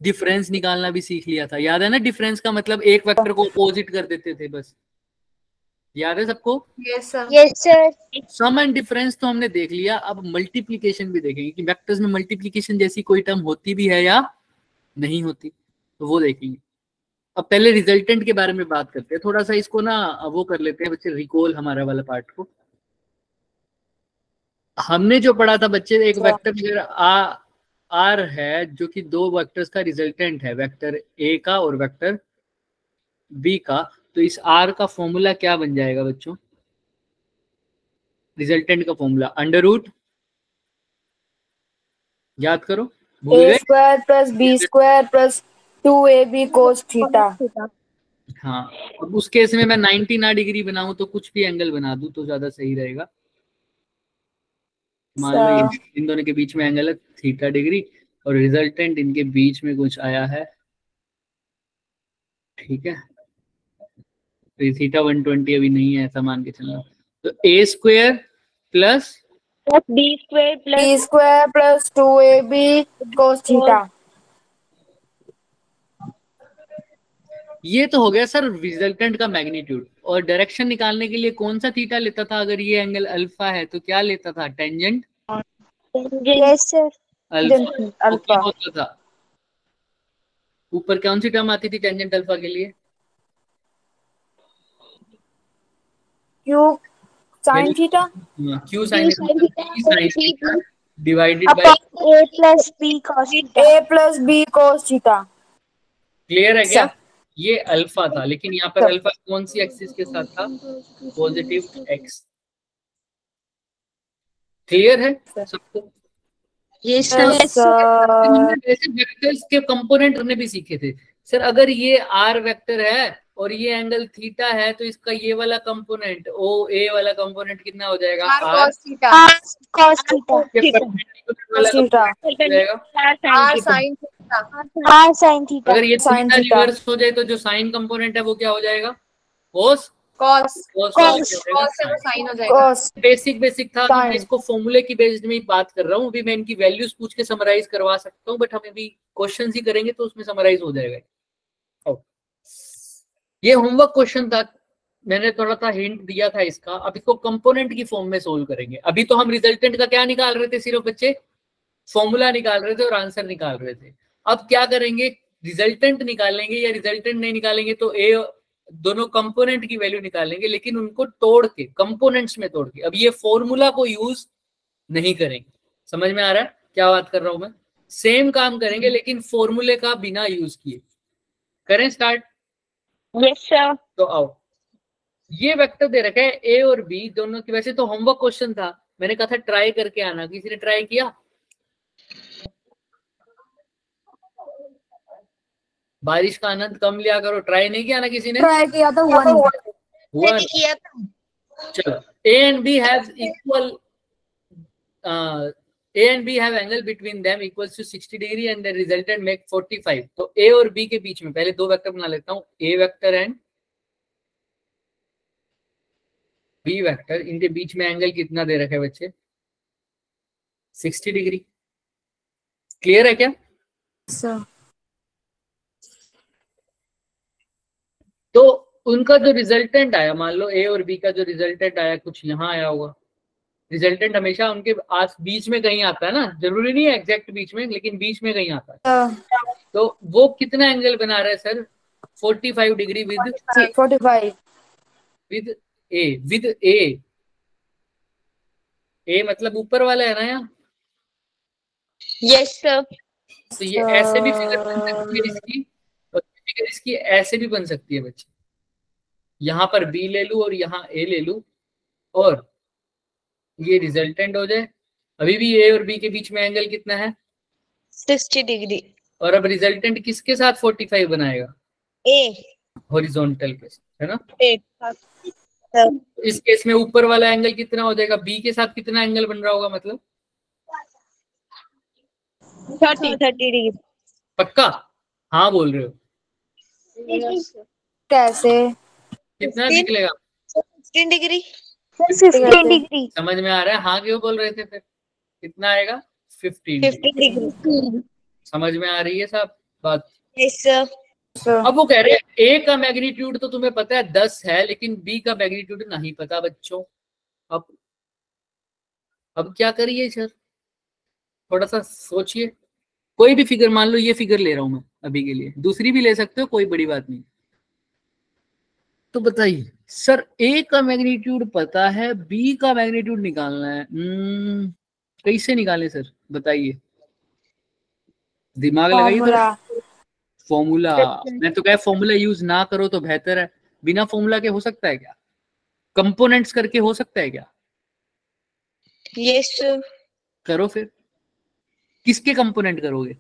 Difference निकालना भी सीख लिया था, याद है ना? डिफरेंस का मतलब एक वेक्टर को अपोजिट कर देते थे बस, याद है सबको? Yes sir. Yes sir. Sum and difference तो हमने देख लिया, अब मल्टीप्लिकेशन भी देखेंगे कि वेक्टर्स में मल्टीप्लिकेशन जैसी कोई टर्म होती भी है या नहीं होती, तो वो देखेंगे। अब पहले रिजल्टेंट के बारे में बात करते हैं, थोड़ा सा इसको ना वो कर लेते हैं बच्चे, रिकॉल हमारा वाला पार्ट को। हमने जो पढ़ा था बच्चे, एक वेक्टर आर है जो कि दो वेक्टर्स का रिजल्टेंट है, वेक्टर ए का और वेक्टर बी का, तो इस आर का फॉर्मूला क्या बन जाएगा बच्चों? रिजल्टेंट का फॉर्मूला अंडर रूट, याद करो, भूल ए गए? Square plus B square plus 2ab cos theta. हाँ, अब उस केस में मैं 90 ना डिग्री बनाऊं तो कुछ भी एंगल बना दूं तो ज्यादा सही रहेगा। मान लो इन दोनों के बीच में एंगल है थीटा डिग्री और रिजल्टेंट इनके बीच में कुछ आया है, ठीक है, तो थीटा 120 अभी नहीं है ऐसा मान के चलना। तो a square plus B square plus 2ab cos theta. ये तो हो गया सर रिजल्टेंट का मैग्नीट्यूड। और डायरेक्शन निकालने के लिए कौन सा थीटा लेता था? अगर ये एंगल अल्फा है तो क्या लेता था? Tangent yes sir. Alpha. Alpha क्या होता था? ऊपर कौन सी टर्म आती थी टेंजेंट अल्फा के लिए? Q sin theta Q sine theta divided by a plus b cos theta. Clear है क्या? ये अल्फा था, लेकिन यहाँ पर अल्फा कौन सी एक्सिस के साथ था? Positive x. क्लियर है सबको? Yes sir. ऐसे वेक्टर्स के कंपोनेंट हमने भी सीखे थे सर। अगर ये आर वेक्टर है और ये एंगल थीटा है तो इसका ये वाला कंपोनेंट ओ ए वाला कंपोनेंट कितना हो जाएगा? R cos theta. cos theta R sin theta. r sin theta. अगर ये थीटा रिवर्स हो जाए तो जो साइन कंपोनेंट है वो क्या हो जाएगा? कोस। cos कोस से वो sin हो जाएगा। बेसिक था, मैं इसको फॉर्मूले की बेस्ड में ही बात कर रहा हूँ। अभी मैं इनकी वैल्यूज पूछ के समराइज करवा सकता हूँ, बट हम अभी क्वेश्चन ही करेंगे तो उसमें समराइज हो जाएगा। ये होमवर्क क्वेश्चन था, मैंने थोड़ा सा हिंट दिया था इसका। अब इसको कंपोनेंट की फॉर्म में सोल्व करेंगे। अभी तो हम रिजल्टेंट का क्या निकाल रहे थे? सिर्फ बच्चे फॉर्मूला निकाल रहे थे और आंसर निकाल रहे थे। अब क्या करेंगे? रिजल्टेंट निकालेंगे या रिजल्टेंट नहीं निकालेंगे तो ए दोनों कंपोनेंट की वैल्यू निकालेंगे, लेकिन उनको तोड़ के, कंपोनेंट्स में तोड़ के। अब ये फॉर्मूला को यूज नहीं करेंगे। समझ में आ रहा है क्या बात कर रहा हूं मैं? सेम काम करेंगे लेकिन फॉर्मूले का बिना यूज किए। करें स्टार्ट? Yes sir. तो आओ, ये वेक्टर दे रखा है ए और बी दोनों की। वैसे तो होमवर्क क्वेश्चन था, मैंने कहा था ट्राई करके आना। किसी ने ट्राई किया? बारिश का आनंद कम लिया करो। ट्राई नहीं किया ना किसी ने? ट्राई किया था, हुआ नहीं। चलो, A and B have equal A and B have angle between them equals to 60 degree and the resultant make 45। तो A और B के बीच में पहले दो वेक्टर बना लेता हूँ, A vector and B vector. इनके बीच में एंगल कितना दे रखा है बच्चे? 60 डिग्री। क्लियर है क्या? सर। तो उनका जो रिजल्टेंट आया, मान लो A और B का जो रिजल्टेंट आया कुछ यहाँ आया होगा। रिजल्टेंट हमेशा उनके बीच में कहीं आता है ना, जरूरी नहीं है एग्जैक्ट बीच में, लेकिन बीच में कहीं आता है। तो वो कितना एंगल बना रहा है सर? 45 डिग्री विद 45 विद ए मतलब ऊपर वाला है ना यहाँ। Yes sir. तो ये ऐसे भी फिगर बन सकती है इसकी, और फिगर इसकी ऐसे भी बन सकती है बच्चे। यहाँ पर बी ले लूं और यहाँ ए ले लूं और ये रिजल्टेंट हो जाए। अभी भी ए और बी के बीच में एंगल कितना है? 60 डिग्री। और अब रिजल्टेंट किसके साथ 45 बनाएगा? ए हॉरिजॉन्टल के साथ, है ना? ए तो इस केस में ऊपर वाला एंगल कितना हो जाएगा? बी के साथ कितना एंगल बन रहा होगा मतलब? 30 डिग्री। पक्का? हाँ बोल रहे हो? कैसे? कितना निकलेगा? 15 डिग्री। 15 डिग्री। समझ में आ रहा है? हाँ क्यों बोल रहे थे फिर? कितना आएगा? 15 डिग्री। समझ में आ रही है साहब? बात। Yes sir. अब वो कह रहे हैं ए का मैग्नीट्यूड तो तुम्हें पता है 10 है, लेकिन बी का मैग्नीट्यूड नहीं पता बच्चों। अब क्या करिए सर, थोड़ा सा सोचिए। कोई भी फिगर, मान लो ये फिगर ले रहा हूं मैं अभी के लिए, दूसरी भी ले सकते हो, कोई बड़ी बात नहीं। तो बताइए सर, ए का मैग्नीट्यूड पता है, बी का मैग्नीट्यूड निकालना है। कैसे निकालें सर, बताइए, दिमाग लगाइए तो। फॉर्मूला, मैं तो कह फॉर्मूला यूज ना करो तो बेहतर है। बिना फॉर्मूला के हो सकता है क्या? कंपोनेंट्स करके हो सकता है क्या? Yes sir. करो फिर, किसके कंपोनेंट करोगे?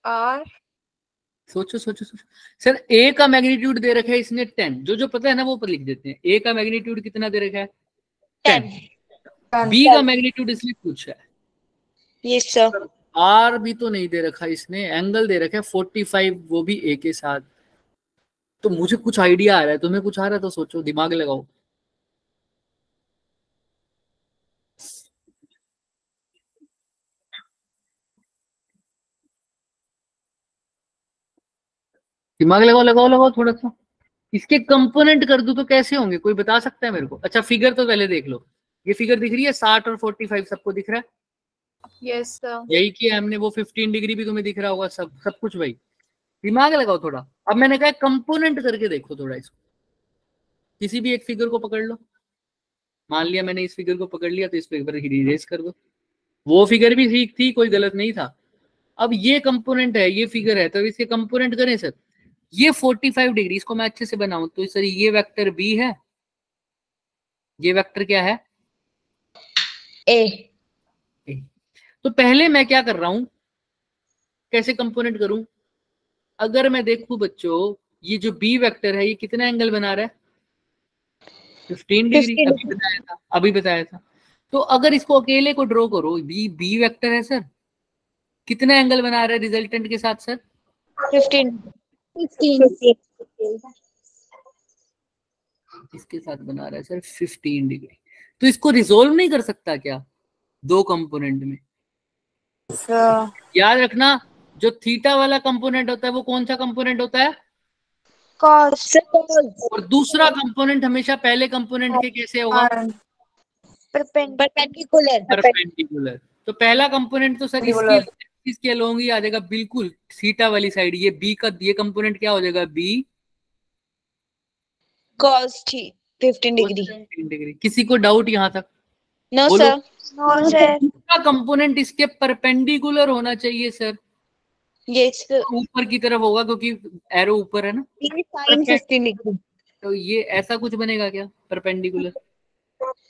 आर। सोचो सोचो सोचो सर, ए का मैग्नीट्यूड दे रखा है इसने 10, जो पता है ना वो पर लिख देते हैं। ए का मैग्नीट्यूड कितना दे रखा है? 10। बी का मैग्नीट्यूड इसलिए पूछा है। Yes sir. आर भी तो नहीं दे रखा इसने, एंगल दे रखा है 45, वो भी ए के साथ। तो मुझे कुछ आइडिया आ रहा है, तुम्हें कुछ आ रहा है तो सोचो, दिमाग लगाओ। दिमाग लगाओ लगाओ लगाओ थोड़ा सा। इसके कंपोनेंट कर दूं तो कैसे होंगे, कोई बता सकता है मेरे को? अच्छा फिगर तो पहले देख लो, ये फिगर दिख रही है 60 और 45 सबको दिख रहा है? Yes sir. यही किया हमने, वो 15 डिग्री भी तुम्हें दिख रहा होगा, सब कुछ भाई। दिमाग लगाओ थोड़ा। अब मैंने कहा कंपोनेंट करके देखो थोड़ा इसको, किसी भी एक फिगर को पकड़ लो। मान लिया मैंने इस फिगर को पकड़ लिया, तो इस फिगर की इरेज कर दो। वो फिगर भी ठीक थी, कोई गलत नहीं था। अब ये कंपोनेंट है, ये फिगर है, तो इसके कंपोनेंट करें सर। ये 45 डिग्री, इसको मैं अच्छे से बनाऊं तो सर ये वेक्टर बी है, ये वेक्टर क्या है? ए। तो पहले मैं क्या कर रहा हूं, कैसे कंपोनेंट करूं? अगर मैं देखूं बच्चों, ये जो बी वेक्टर है ये कितना एंगल बना रहा है? 15 डिग्री। अभी बताया था। तो अगर इसको अकेले को ड्रॉ करो, बी वेक्टर है सर, कितना एंगल बना रहा है रिजल्टेंट के साथ सर? 15। इसके साथ बना रहा है सर 15 डिग्री। तो इसको रिजोल्व नहीं कर सकता क्या दो कंपोनेंट में? याद रखना, जो थीटा वाला कंपोनेंट होता है वो कौन सा कंपोनेंट होता है? कॉस। और दूसरा कंपोनेंट हमेशा पहले कंपोनेंट के कैसे होगा? परपेंडिकुलर। तो पहला कंपोनेंट तो सर इसके अलोंग ही आ जाएगा, बिल्कुल थीटा वाली साइड। ये बी का ये कंपोनेंट क्या हो जाएगा? B cos 15 degree. किसी को डाउट यहाँ तक? No sir. No sir. दूसरा कंपोनेंट इसके परपेंडिकुलर होना चाहिए सर। यस ऊपर की तरफ होगा क्योंकि एरो ऊपर है ना। sin 15 degree. तो ये ऐसा कुछ बनेगा क्या परपेंडिकुलर?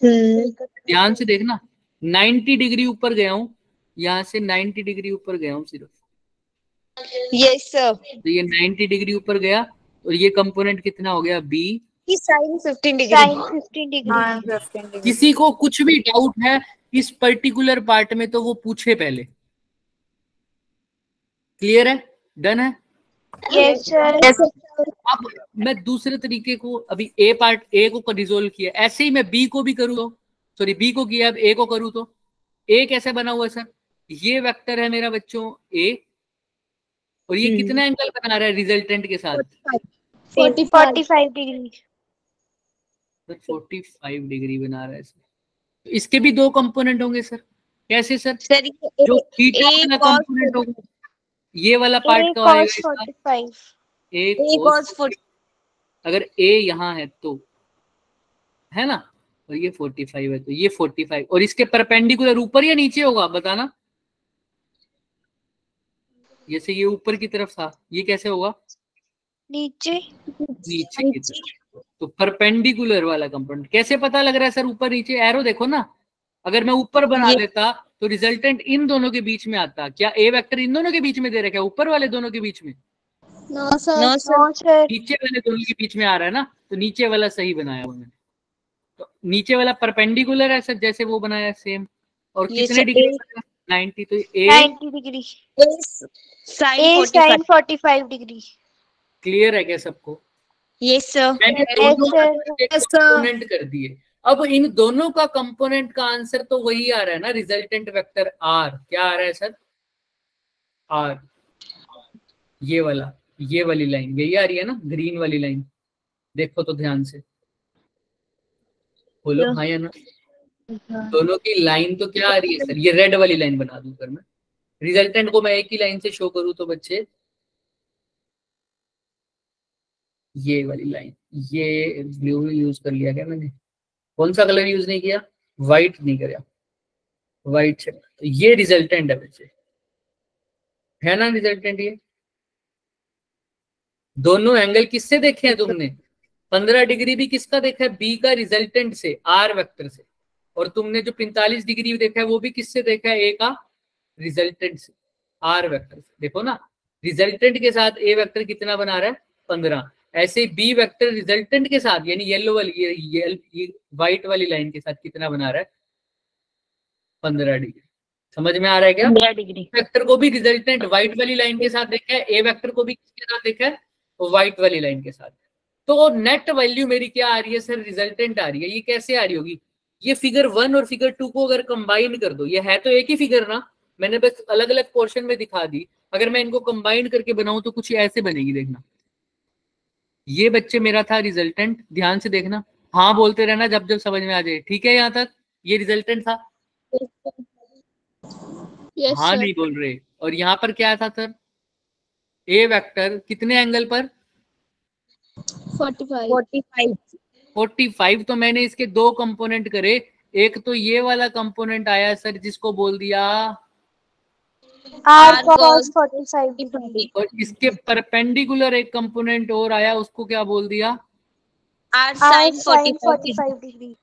ध्यान से देखना, 90 डिग्री ऊपर गया हूं, यहाँ से 90 डिग्री ऊपर गया हूँ सिर्फ। Yes sir. तो ये 90 डिग्री ऊपर गया, और ये कंपोनेंट कितना हो गया? B sin 15 degree. किसी को कुछ भी डाउट है इस पर्टिकुलर पार्ट में तो वो पूछे पहले। क्लियर है? डन है? Yes sir. अब मैं दूसरे तरीके को, अभी ए पार्ट ए को रिजोल्व किया, ऐसे ही मैं बी को भी करूँ तो, सॉरी बी को किया, अब ए को करूँ तो ए कैसे बना हुआ है सर? ये वेक्टर है मेरा बच्चों ए, और ये कितना एंगल बना रहा है रिजल्टेंट के साथ? 45 डिग्री। 45 डिग्री बना रहा है सर। तो इसके भी दो कंपोनेंट होंगे सर। कैसे सर? जो थीटा वाला कंपोनेंट होगा, ये वाला पार्ट का होगा 45। ए cos 40। अगर ए यहाँ है तो, है ना, और ये 45 है तो ये 45, और इसके परपेंडिकुलर ऊपर या नीचे होगा बताना? जैसे ये ऊपर की तरफ था, ये कैसे होगा? नीचे नीचे की तरफ। तो परपेंडिकुलर वाला कंपोनेंट कैसे पता लग रहा है सर? ऊपर नीचे एरो देखो ना। अगर मैं ऊपर बना लेता तो रिजल्टेंट इन दोनों के बीच में आता। क्या ए वेक्टर इन दोनों के बीच में दे रखा है, ऊपर वाले दोनों के बीच में? No sir. नीचे वाले दोनों के बीच में आ रहा है ना, तो नीचे वाला सही बनाया हुआ मैंने। तो नीचे वाला परपेंडिकुलर है सर, जैसे वो बनाया सेम। और कितने डिग्री? 90। तो ए 90 डिग्री। sin 45 degree. क्लियर है क्या सबको? Yes sir. मैंने दोनों कंपोनेंट कर दिए। अब इन दोनों का कंपोनेंट का आंसर तो वही आ रहा है ना, रिजल्टेंट वेक्टर आर। क्या आ रहा है सर? आर, ये वाली लाइन यही आ रही है ना, ग्रीन वाली लाइन। देखो तो ध्यान से, बोलो हाँ या ना। दोनों की लाइन तो क्या आ रही है सर? ये रेड वाली लाइन बना दूं अगर मैं रिजल्टेंट को मैं एक ही लाइन से शो करूं तो बच्चे, ये वाली लाइन, ये ब्लू यूज कर लिया क्या मैंने? कौन सा कलर यूज नहीं किया? व्हाइट नहीं किया, व्हाइट से। तो ये रिजल्टेंट है बच्चे, है ना रिजल्टेंट। ये दोनों एंगल किससे देखे हैं तुमने? 15 डिग्री भी किसका देखा है? बी का रिजल्टेंट से, आर वेक्टर से। और तुमने जो 45 डिग्री देखा है वो भी किससे देखा है? ए का रिजल्टेंट से, आर वेक्टर से। देखो ना, रिजल्टेंट के साथ ए वेक्टर कितना बना रहा है? 15। ऐसे बी वेक्टर रिजल्टेंट के साथ, यानी येलो वाली, ये व्हाइट वाली लाइन के साथ कितना बना रहा है? 15 डिग्री। समझ में आ रहा है क्या? 15 डिग्री। वेक्टर को भी रिजल्टेंट व्हाइट वाली लाइन के साथ देखा है, ए वेक्टर को भी किसके साथ देखा है? व्हाइट वाली लाइन के साथ। तो नेट वैल्यू मेरी क्या आ रही है सर? रिजल्टेंट आ रही है। ये कैसे आ रही होगी? ये फिगर 1 और फिगर 2 को अगर कंबाइन कर दो, ये है तो एक ही फिगर ना, मैंने बस अलग अलग पोर्शन में दिखा दी। अगर मैं इनको कंबाइन करके बनाऊं तो कुछ ऐसे बनेगी, देखना। ये बच्चे मेरा था रिजल्टेंट, ध्यान से देखना, हाँ बोलते रहना जब जब समझ में आ जाए, ठीक है? यहाँ तक ये रिजल्टेंट था। हाँ नहीं बोल रहे। और यहाँ पर क्या था सर? ए वेक्टर कितने एंगल पर? 45। तो मैंने इसके दो कंपोनेंट करे। एक तो ये वाला कंपोनेंट आया सर, जिसको बोल दिया R cos 45 डिग्री। और इसके परपेंडिकुलर एक कंपोनेंट और आया, उसको क्या बोल दिया? R sin sin 45 degree.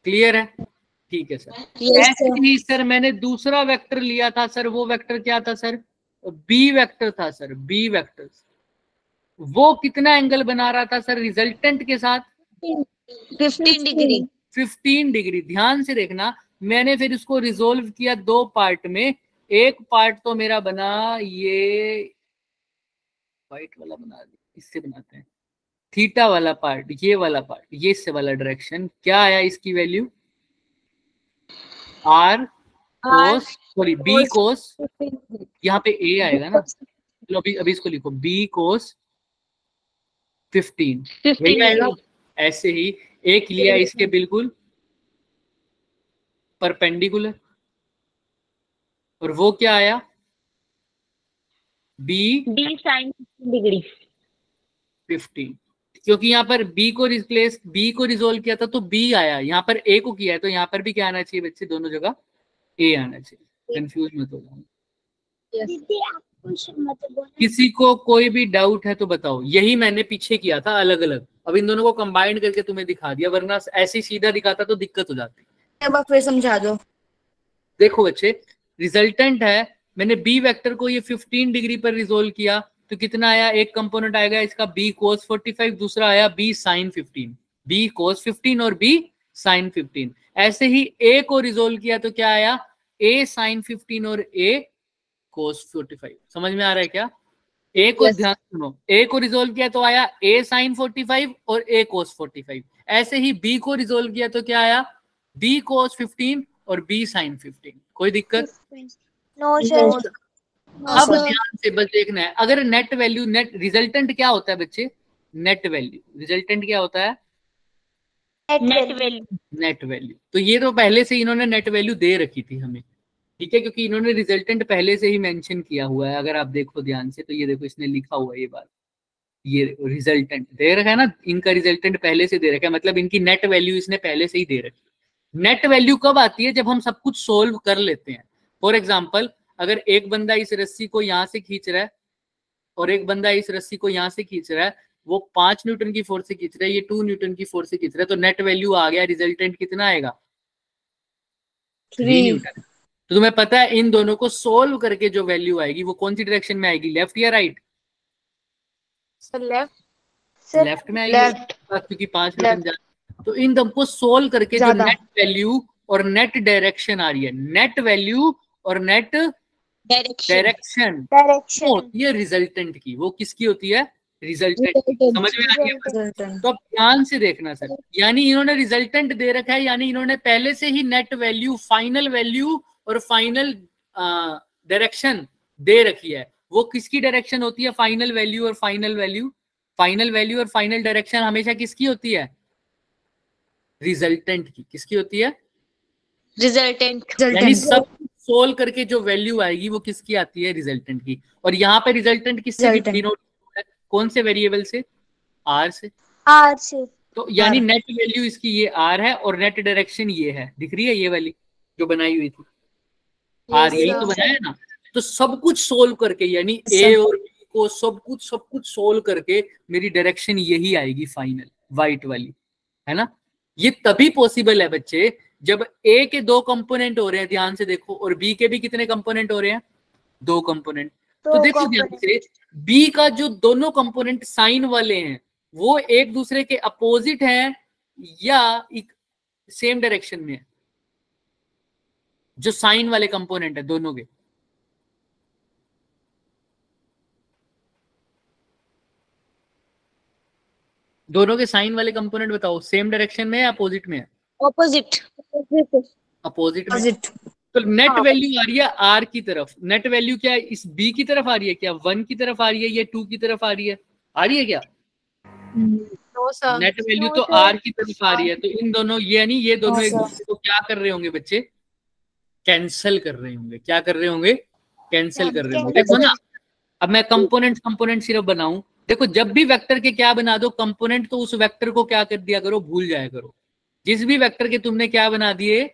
Clear है? ठीक है सर। ऐसे ही सर मैंने दूसरा वेक्टर लिया था सर, वो वेक्टर क्या था सर? बी वेक्टर था सर, बी वेक्टर। वो कितना एंगल बना रहा था सर रिजल्टेंट के साथ? 15 डिग्री। 15 डिग्री। ध्यान से देखना, मैंने फिर इसको रिजोल्व किया दो पार्ट में। एक पार्ट तो मेरा बना, ये व्हाइट वाला बना दिया, इससे बनाते हैं थीटा वाला पार्ट, ये वाला पार्ट, ये से वाला डायरेक्शन। क्या आया इसकी value? R cos, sorry b cos, यहाँ पे ए आएगा ना, चलो अभी इसको लिखो, बी कोस 15 यही आएगा। ऐसे ही एक लिया इसके बिल्कुल परपेंडिकुलर, और वो क्या आया? B sin degree 15। क्योंकि यहाँ पर बी को रिजोल्व किया था तो बी आया, यहाँ पर ए को किया है तो यहाँ पर भी क्या आना चाहिए बच्चे? दोनों जगह ए आना चाहिए। कंफ्यूज मत हो जाओ। किसी को कोई भी डाउट है तो बताओ। यही मैंने पीछे किया था अलग अलग, अब इन दोनों को कंबाइन करके तुम्हें दिखा दिया, वरना ऐसे सीधा दिखाता तो दिक्कत हो जाती। अब फिर समझा दो। देखो बच्चे, रिजल्टेंट है, मैंने बी वेक्टर को ये 15 डिग्री पर रिजोल्व किया तो कितना आया? एक कंपोनेंट आएगा इसका बी कोस 45, दूसरा आया बी साइन 15, बी कोस 15 और बी साइन 15। ऐसे ही ए को रिजोल्व किया तो क्या आया? ए साइन 15 और ए कोस 45। समझ में आ रहा है क्या? ए को ध्यान सुनो, ए को रिजोल्व किया तो आया ए साइन 45 और ए कोस 45। ऐसे ही बी को रिजोल्व किया तो क्या आया? बी कोस 15 और बी साइन 15। कोई दिक्कत? No sir. अब ध्यान से बस देखना है, अगर नेट वैल्यू, नेट रिजल्टेंट क्या होता है बच्चे? नेट वैल्यू, रिजल्टेंट क्या होता है? Net value. तो ये तो पहले से इन्होंने नेट वैल्यू दे रखी थी हमें, ठीक है, क्योंकि इन्होंने रिजल्टेंट पहले से ही मेंशन किया हुआ है। अगर आप देखो ध्यान से तो ये देखो, इसने लिखा हुआ है ये बात, ये रिजल्टेंट दे रखा है ना, इनका रिजल्टेंट पहले से दे रखा है, मतलब इनकी नेट वैल्यू इसने पहले से ही दे रखी है। नेट वैल्यू कब आती है? जब हम सब कुछ सोल्व कर लेते हैं। फॉर एग्जाम्पल, अगर एक बंदा इस रस्सी को यहाँ से खींच रहा है और एक बंदा इस रस्सी को यहाँ से खींच रहा है, वो 5 न्यूटन की फोर्स से खींच रहा है, ये 2 न्यूटन की फोर्स से खींच रहा है, तो नेट वैल्यू आ गया, रिजल्टेंट कितना आएगा? 3 न्यूटन। तो तुम्हें पता है इन दोनों को सोल्व करके जो वैल्यू आएगी वो कौन सी डायरेक्शन में आएगी? लेफ्ट या राइट? लेफ्ट में आएगी, क्योंकि 5 न्यूटन ज्यादा। तो इन दोनों को सोल्व करके जो नेट वैल्यू और नेट डायरेक्शन आ रही है, नेट वैल्यू और नेट डायरेक्शन ये रिजल्टेंट की, वो किसकी होती है? रिजल्टेंट। समझ में आ गया? Resultant. तो अब ध्यान से देखना सर, यानी इन्होंने रिजल्टेंट दे रखा है, यानी इन्होंने पहले से ही नेट वैल्यू, फाइनल वैल्यू और फाइनल डायरेक्शन दे रखी है। वो किसकी डायरेक्शन होती है? फाइनल वैल्यू और फाइनल वैल्यू। फाइनल वैल्यू और फाइनल डायरेक्शन हमेशा किसकी होती है? रिजल्टेंट की। किसकी होती है? रिजल्टेंट। यानी सब सोल्व करके जो वैल्यू आएगी वो किसकी आती है? रिजल्टेंट की। और यहाँ पे रिजल्टेंट किससे Resultant. डिनोट है? कौन से वेरिएबल से? आर से। R से। तो यानी R. नेट वैल्यू इसकी ये आर है और नेट डायरेक्शन ये है। दिख रही है ये वाली जो बनाई हुई थी? आर यही तो बनाया है ना। तो सब कुछ सोल्व करके, यानी ए और बी को सब कुछ सोल्व करके मेरी डायरेक्शन यही आएगी फाइनल, वाइट वाली, है ना। ये तभी पॉसिबल है बच्चे जब ए के 2 कंपोनेंट हो रहे हैं, ध्यान से देखो, और बी के भी कितने कंपोनेंट हो रहे हैं? 2 कंपोनेंट। तो देखो ध्यान से, बी का जो दोनों कंपोनेंट साइन वाले हैं वो एक दूसरे के अपोजिट हैं या एक सेम डायरेक्शन में है? जो साइन वाले कंपोनेंट है दोनों के, दोनों के साइन वाले कंपोनेंट बताओ, सेम डायरेक्शन में है, अपोजिट में है? ऑपोजिट। अपोजिट में। Opposite. तो नेट वैल्यू आ रही है आर की तरफ। नेट वैल्यू क्या है? इस बी की तरफ आ रही है क्या? 1 की तरफ आ रही है या 2 की तरफ आ रही है? आ रही है क्या? नेट वैल्यू तो आर की तरफ आ रही है। तो इन दोनों, ये नहीं, ये दोनों एक दूसरे को क्या कर रहे होंगे बच्चे? कैंसिल कर रहे होंगे। क्या कर रहे होंगे? कैंसिल कर रहे होंगे। देखो ना, अब मैं कंपोनेंट सिर्फ बनाऊं। देखो, जब भी वेक्टर के क्या बना दो कंपोनेंट, तो उस वेक्टर को क्या कर दिया करो? भूल जाया करो। जिस भी वेक्टर के तुमने क्या बना दिए?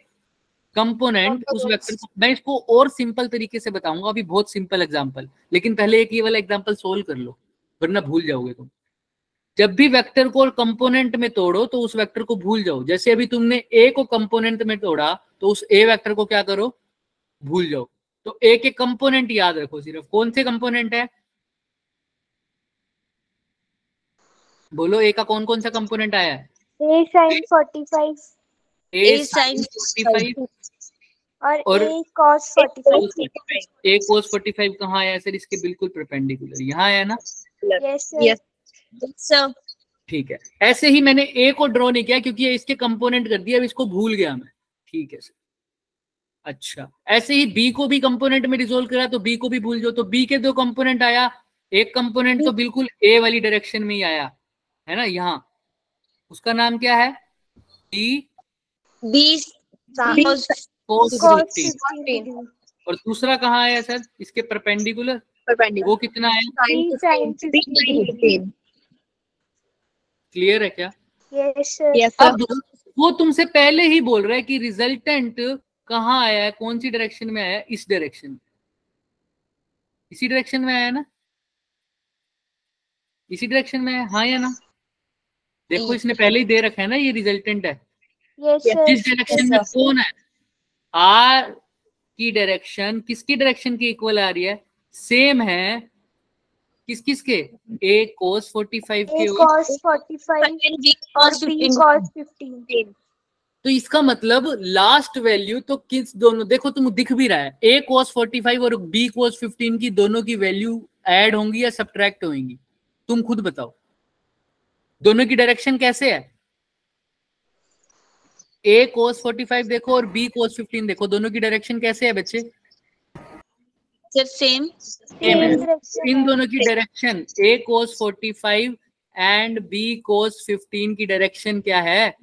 कंपोनेंट, उस वेक्टर को। मैं इसको और सिंपल तरीके से बताऊंगा, अभी बहुत सिंपल एग्जांपल, लेकिन पहले एक ये वाला एग्जांपल सोल्व कर लो, वरना भूल जाओगे तुम। जब भी वेक्टर को कंपोनेंट में तोड़ो तो उस वेक्टर को भूल जाओ। जैसे अभी तुमने ए को कंपोनेंट में तोड़ा तो उस ए वेक्टर को क्या करो? भूल जाओ। तो ए के कंपोनेंट याद रखो सिर्फ। कौन से कंपोनेंट है? बोलो, ए का कौन कौन सा कंपोनेंट आया है? A sin 45 A A sin sin 45 और A cos 45। ए cos 45 कहाँ आया सर? इसके बिल्कुल परपेंडिकुलर, यहाँ आया ना। Yes sir. ठीक है, ऐसे ही मैंने ए को ड्रॉ नहीं किया क्योंकि ये इसके कंपोनेंट कर दिया, अब इसको भूल गया मैं। ठीक है सर। अच्छा, ऐसे ही बी को भी कंपोनेंट में डिसोल्व करा तो बी को भी भूल जाओ। तो बी के 2 कंपोनेंट आया, एक कंपोनेंट तो बिल्कुल ए वाली डायरेक्शन में ही आया है ना, यहाँ। उसका नाम क्या है? B cos 15। और दूसरा कहाँ आया सर? इसके परपेंडिकुलर। वो कितना आया? sin 15। क्लियर है क्या? Yes sir. अब वो तुमसे पहले ही बोल रहा है कि रिजल्टेंट कहाँ आया है, कौन सी डायरेक्शन में आया है? इस डायरेक्शन में, इसी डायरेक्शन में आया ना, इसी डायरेक्शन में है, हाँ या ना? देखो, इसने पहले ही दे रखा है ना, ये रिजल्टेंट है। Yes sir. जिस डायरेक्शन में कौन है? आर की डायरेक्शन किसकी डायरेक्शन की इक्वल आ रही है? सेम है किस किस के? ए cos 45 के A cos 45 और B cos 15। तो इसका मतलब लास्ट वैल्यू तो किस दोनों, देखो तुम दिख भी रहा है, ए cos 45 और बी cos 15 की दोनों की वैल्यू ऐड होंगी या सब्ट्रैक्ट होंगी? तुम खुद बताओ, दोनों की डायरेक्शन कैसे है? ए cos 45 देखो और बी cos 15 देखो, दोनों की डायरेक्शन कैसे है बच्चे? सेम। इन दोनों की direction A cos 45 and B cos 15 की डायरेक्शन क्या है?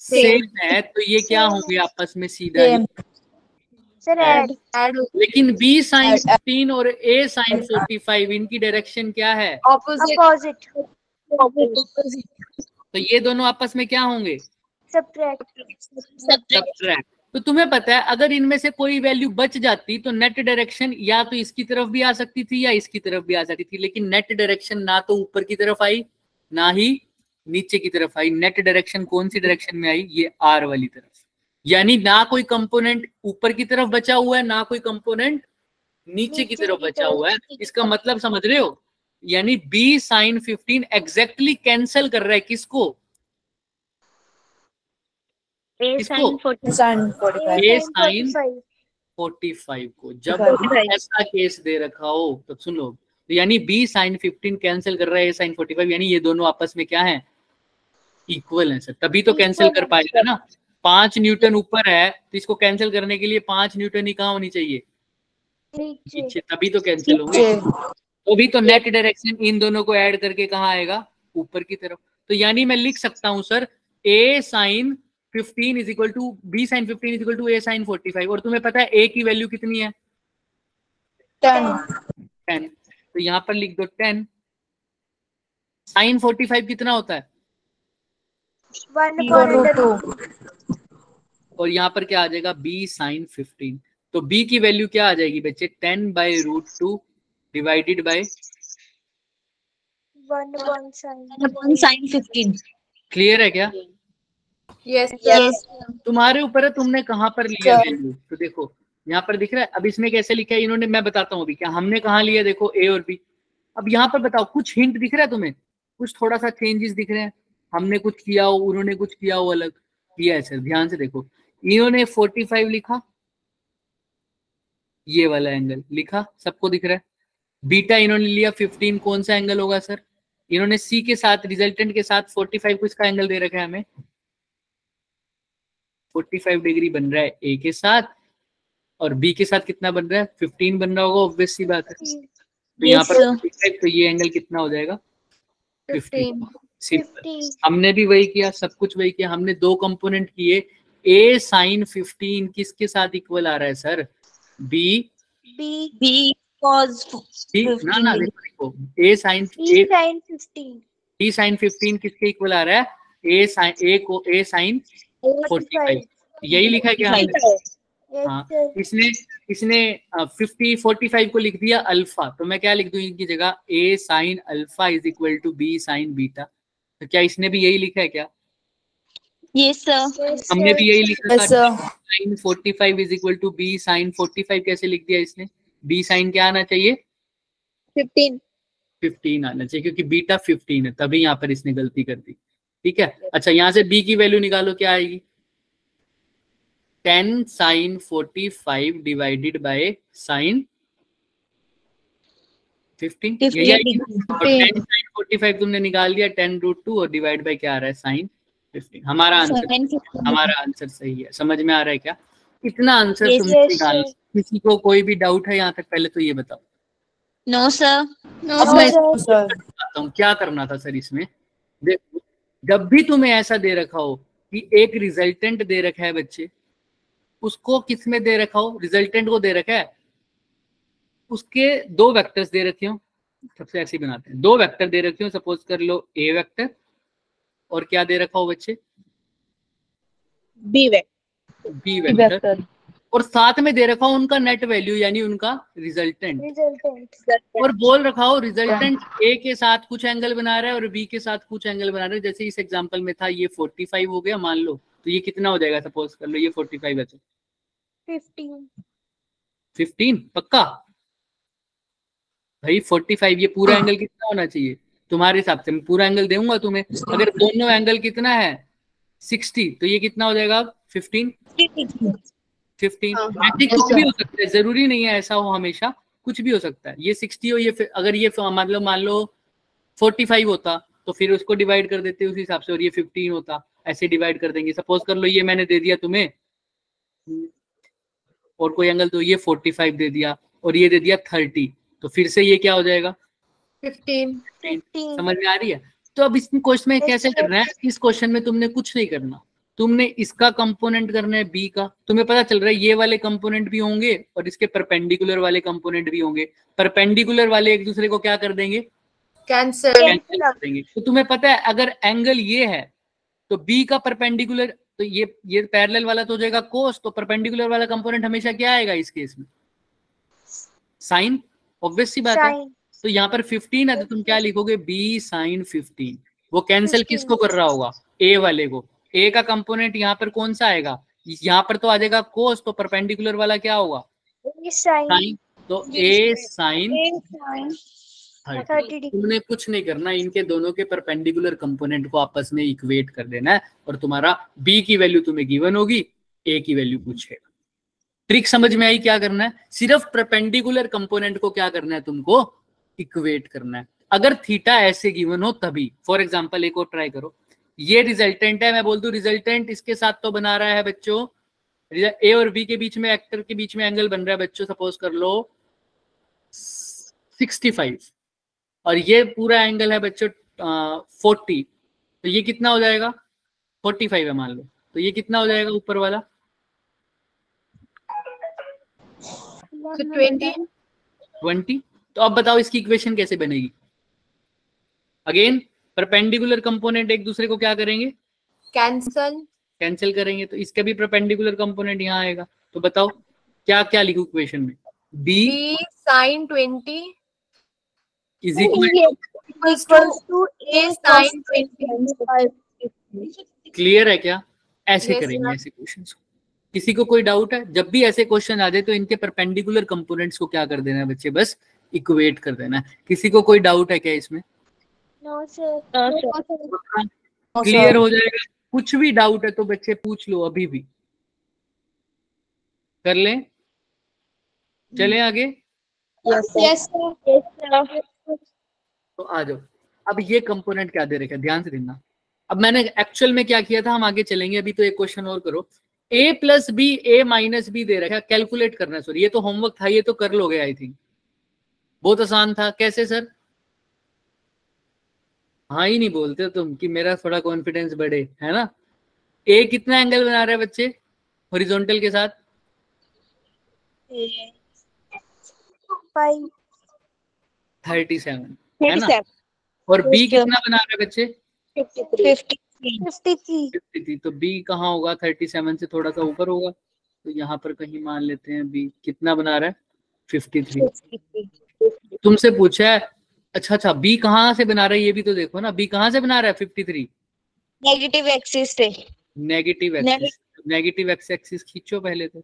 सेम है। तो ये क्या होंगे आपस में? सीधा सर ऐड। लेकिन B sin 15 और A sin 45 इनकी डायरेक्शन क्या है? अपोजिट। तो ये दोनों आपस में क्या होंगे? सब्ट्रैक्ट। तो तुम्हें पता है अगर इनमें से कोई वैल्यू बच जाती तो नेट डायरेक्शन या तो इसकी तरफ भी आ सकती थी या इसकी तरफ भी आ सकती थी, लेकिन नेट डायरेक्शन ना तो ऊपर की तरफ आई ना ही नीचे की तरफ आई। नेट डायरेक्शन कौन सी डायरेक्शन में आई? ये आर वाली तरफ। यानी ना कोई कंपोनेंट ऊपर की तरफ बचा हुआ है ना कोई कंपोनेंट नीचे की तरफ बचा हुआ है। इसका मतलब समझ रहे हो? यानी B sin 15 एग्जैक्टली कैंसिल कर रहा है किसको? A sin 45। A sin 45 को। जब ऐसा केस दे रखा हो तो सुन लो, तो यानी बी साइन 15 कैंसिल कर रहा है ए साइन 45, यानी ये दोनों आपस में क्या है, इक्वल है सर, तभी तो कैंसिल कर पाएगा ना। 5 न्यूटन ऊपर है तो इसको कैंसिल करने के लिए 5 न्यूटन ही कहाँ होनी चाहिए, नीचे, तभी तो कैंसिल होंगे। तो भी तो नेट डायरेक्शन इन दोनों को ऐड करके कहाँ आएगा, ऊपर की तरफ। तो यानी मैं लिख सकता हूं sir a sine 15 is equal to b sine 15 is equal to a sine 45, और तुम्हें पता है a की वैल्यू कितनी है, 10। तो यहाँ पर लिख दो 10। साइन 45 कितना होता है, 1/√2। और यहाँ पर क्या आ जाएगा, b साइन 15। तो b की वैल्यू क्या आ जाएगी बच्चे, 10/√2 डिवाइडेड बाय 1/sin 15। क्लियर है क्या? Yes. तुम्हारे ऊपर है तुमने कहां पर लिया वैल्यू। तो देखो यहाँ पर दिख रहा है, अब इसमें कैसे लिखा है इन्होंने, मैं बताता हूँ अभी क्या हमने कहाँ लिया। देखो ए और बी, अब यहाँ पर बताओ कुछ हिंट दिख रहा है तुम्हें, कुछ थोड़ा सा चेंजेस दिख रहे हैं, हमने कुछ किया हो उन्होंने कुछ किया हो अलग किया है सर, ध्यान से देखो। इन्होंने 45 लिखा, ये वाला एंगल लिखा, सबको दिख रहा है। बीटा इन्होंने लिया 15, कौन सा एंगल होगा सर, इन्होंने सी के साथ रिजल्टेंट के साथ 45 को इसका एंगल दे रखा है हमें, 45 डिग्री बन रहा है ए के साथ, और बी के साथ कितना बन रहा है, 15 बन रहा होगा, ऑब्वियस सी बात है। तो यहाँ पर 45, तो ये एंगल कितना हो जाएगा, 15। सिंपल, हमने भी वही किया, सब कुछ वही किया, हमने दो कंपोनेंट किए। ए साइन 15 किसके साथ इक्वल आ रहा है सर, बी cos ना ना देखो ए साइन 15 किसके इक्वल आ रहा है, ए साइन 45, यही लिखा है क्या हमने? हाँ, इसने 45 को लिख दिया अल्फा, तो मैं क्या लिख दूं इनकी जगह, a sine alpha is equal to B sine beta. तो क्या इसने भी यही लिखा है क्या? यस सर, हमने भी यही लिखा था, sine 45 is equal to B sine 45 कैसे लिख दिया इसने, बी साइन क्या आना चाहिए, 15 आना चाहिए, क्योंकि बीटा 15 है, तभी यहाँ पर इसने गलती कर दी। ठीक है, अच्छा यहाँ से बी की वैल्यू निकालो, क्या आएगी, 10 साइन 45 डिवाइडेड बाय साइन 15, यही आएगी। और 10 साइन 45 तुमने निकाल दिया 10√2 और डिवाइड बाय क्या आ रहा है, साइन 15। हमारा आंसर सही है, समझ में आ रहा है क्या? इतना आंसर तुमने निकाला। किसी को कोई भी डाउट है यहाँ तक, पहले तो ये बताओ। नो सर, अब मैं बताता हूँ क्या करना था सर इसमें। देखो, जब भी तुम्हें ऐसा दे रखा हो कि एक रिजल्टेंट दे रखा है बच्चे, उसको किस में दे रखा हो, रिजल्टेंट को दे रखा है, उसके दो वेक्टर्स दे रखे हो, सबसे ऐसे ही बनाते हैं, दो वेक्टर दे रखे हो, सपोज कर लो ए वेक्टर और क्या दे रखा हो बच्चे, बी वेक्टर, और साथ में दे रखा हो उनका नेट वैल्यू यानी उनका रिजल्टेंट, और बोल रखा हो रिजल्टेंट ए के साथ कुछ एंगल बना रहा है और बी के साथ कुछ एंगल बना रहा है। जैसे इस एग्जांपल में था ये 45 हो गया मान लो, तो ये कितना हो जाएगा, सपोज कर लो ये 45 है तो 15 पक्का भाई। 45 ये पूरा एंगल कितना होना चाहिए तुम्हारे हिसाब से, मैं पूरा एंगल दूंगा तुम्हें, अगर दोनों एंगल कितना है 60, तो ये कितना हो जाएगा 15 ऐसे कुछ भी हो सकता है, जरूरी नहीं है ऐसा हो हमेशा, कुछ भी हो सकता है। ये 60 हो, ये अगर ये मान लो 45 होता तो फिर उसको डिवाइड कर देते उस हिसाब से, और ये 15 होता ऐसे डिवाइड कर देंगे। सपोज कर लो ये मैंने दे दिया तुम्हें और कोई एंगल, तो ये 45 दे दिया और ये दे दिया 30, तो फिर से ये क्या हो जाएगा 15। समझ में आ रही है? तो अब इस क्वेश्चन में कैसे करना है, इस क्वेश्चन में तुमने कुछ नहीं करना, तुमने इसका कंपोनेंट करना है बी का। तुम्हें पता चल रहा है ये वाले कंपोनेंट भी होंगे और इसके परपेंडिकुलर वाले कंपोनेंट भी होंगे, परपेंडिकुलर वाले एक दूसरे को क्या कर देंगे, कैंसिल कर देंगे। तो तुम्हें पता है अगर एंगल ये है तो बी का परपेंडिकुलर, तो ये पैरेलल वाला तो हो जाएगा कोस, तो परपेंडिकुलर वाला कंपोनेंट हमेशा क्या आएगा इस केस में, साइन, ऑब्वियस सी बात है। तो यहाँ पर 15 है तो तुम क्या लिखोगे, बी साइन 15। वो कैंसिल किसको कर रहा होगा, ए वाले को। ए का कंपोनेंट यहाँ पर कौन सा आएगा, यहाँ पर तो आ जाएगा कोस, तो परपेंडिकुलर वाला क्या होगा, साइन, तो ए साइन 30। तुमने कुछ नहीं करना, इनके दोनों के परपेंडिकुलर कंपोनेंट को आपस में इक्वेट कर देना है और तुम्हारा बी की वैल्यू तुम्हें गिवन होगी, ए की वैल्यू पूछेगा। ट्रिक समझ में आई क्या करना है, सिर्फ परपेंडिकुलर कंपोनेंट को क्या करना है तुमको इक्वेट करना है। अगर थीटा ऐसे गिवन हो तभी। फॉर एग्जांपल एक और ट्राई करो, ये रिजल्टेंट है, मैं बोल दूं रिजल्टेंट इसके साथ तो बना रहा है बच्चों, ए और बी के बीच में, एक्टर के बीच में एंगल बन रहा है बच्चों, सपोज कर लो 65, और ये पूरा एंगल है बच्चों 40, तो ये कितना हो जाएगा? 45 है मान लो, तो ये कितना हो जाएगा ऊपर वाला? 20। तो अब बताओ इसकी इक्वेशन कैसे बनेगी? अगेन परपेंडिकुलर कंपोनेंट एक दूसरे को क्या करेंगे? कैंसिल करेंगे, तो इसका भी परपेंडिकुलर कंपोनेंट यहाँ आएगा। तो बताओ क्या क्या लिखूं इक्वेशन में? b sin 20 is equal to a sin 20। Clear है क्या? ऐसे Yes, करेंगे sir. ऐसे क्वेश्चंस को। किसी को कोई डाउट है? जब भी ऐसे क्वेश्चन आ जाए तो इनके परपेंडिकुलर कंपोनेंट्स को क्या कर देना है बच्चे? बस इक्वेट कर देना है। किसी को कोई डाउट है क्या इसमें? No, sir. क्लियर हो जाएगा। कुछ भी डाउट है तो बच्चे पूछ लो, अभी भी कर लें। चलें आगे। Yes, sir. तो आ जाओ। अब ये कंपोनेंट क्या दे रखा है, ध्यान से देखना। अब मैंने एक्चुअल में क्या किया था, हम आगे चलेंगे, अभी तो एक क्वेश्चन और करो। a plus b, a minus b दे रखा है, कैलकुलेट करना। सॉरी ये तो होमवर्क था, ये तो कर लोगे आई थिंक, बहुत आसान था। कैसे सर? हाँ ही नहीं बोलते तुम कि मेरा थोड़ा कॉन्फिडेंस बढ़े, है ना। a कितना एंगल बना रहा है बच्चे हॉरिजॉन्टल के साथ? 37 है ना। और b कितना बना रहा है बच्चे? 53। तो b कहाँ होगा? 37 से थोड़ा सा ऊपर होगा, तो यहाँ पर कहीं मान लेते हैं b कितना बना रहा है? 53। तुमसे पूछा है, अच्छा b कहाँ से बना रहा है ये भी तो देखो ना, b कहाँ से बना रहा है 53? नेगेटिव एक्सिस से। नेगेटिव एक्सिस खींचो पहले तो।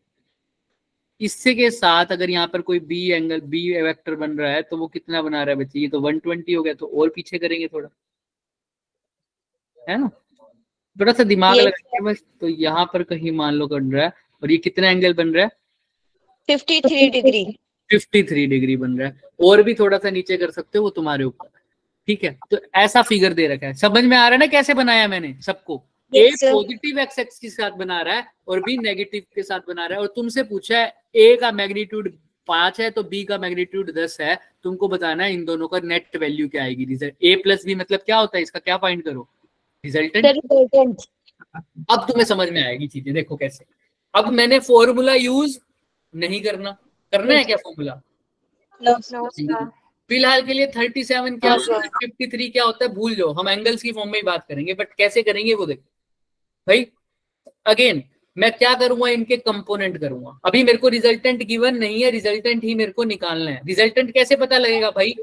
इससे के साथ अगर यहाँ पर कोई बी एंगल, बी वेक्टर बन रहा है तो वो कितना बना रहा है बच्चे? ये तो 120 हो गया, तो और पीछे करेंगे थोड़ा, है ना। थोड़ा सा दिमाग लगाइए बस। तो यहाँ पर कहीं मान लो बन रहा है, और ये कितना एंगल बन रहा है? 53 डिग्री। 53 डिग्री बन रहा है। और भी थोड़ा सा नीचे कर सकते हो, वो तुम्हारे ऊपर है। ठीक है, तो ऐसा फिगर दे रखा है। समझ में आ रहा है ना कैसे बनाया मैंने सबको? ए पॉजिटिव एक्स एक्सिस के साथ बना रहा है और बी नेगेटिव के साथ बना रहा है, और तुमसे पूछा है ए का मैग्नीट्यूड 5 है तो बी का मैग्नीट्यूड 10 है। तुमको बताना है इन दोनों का नेट वैल्यू क्या आएगी। रिजल्ट ए प्लस बी मतलब क्या होता है, इसका क्या फाइंड करो? रिजल्टेंट। अब तुम्हें समझ में आएगी चीजें, देखो कैसे। अब मैंने फॉर्मूला यूज नहीं करना है क्या फॉर्मूला? फिलहाल के लिए 37 क्या होता है, 53 क्या होता है भूल जाओ, हम एंगल्स की फॉर्म में ही बात करेंगे, बट कैसे करेंगे वो देखो भाई। अगेन मैं क्या करूंगा, इनके कंपोनेंट करूंगा। अभी मेरे को रिजल्टेंट गिवन नहीं है, रिजल्टेंट ही मेरे को निकालना है। रिजल्टेंट कैसे पता लगेगा भाई?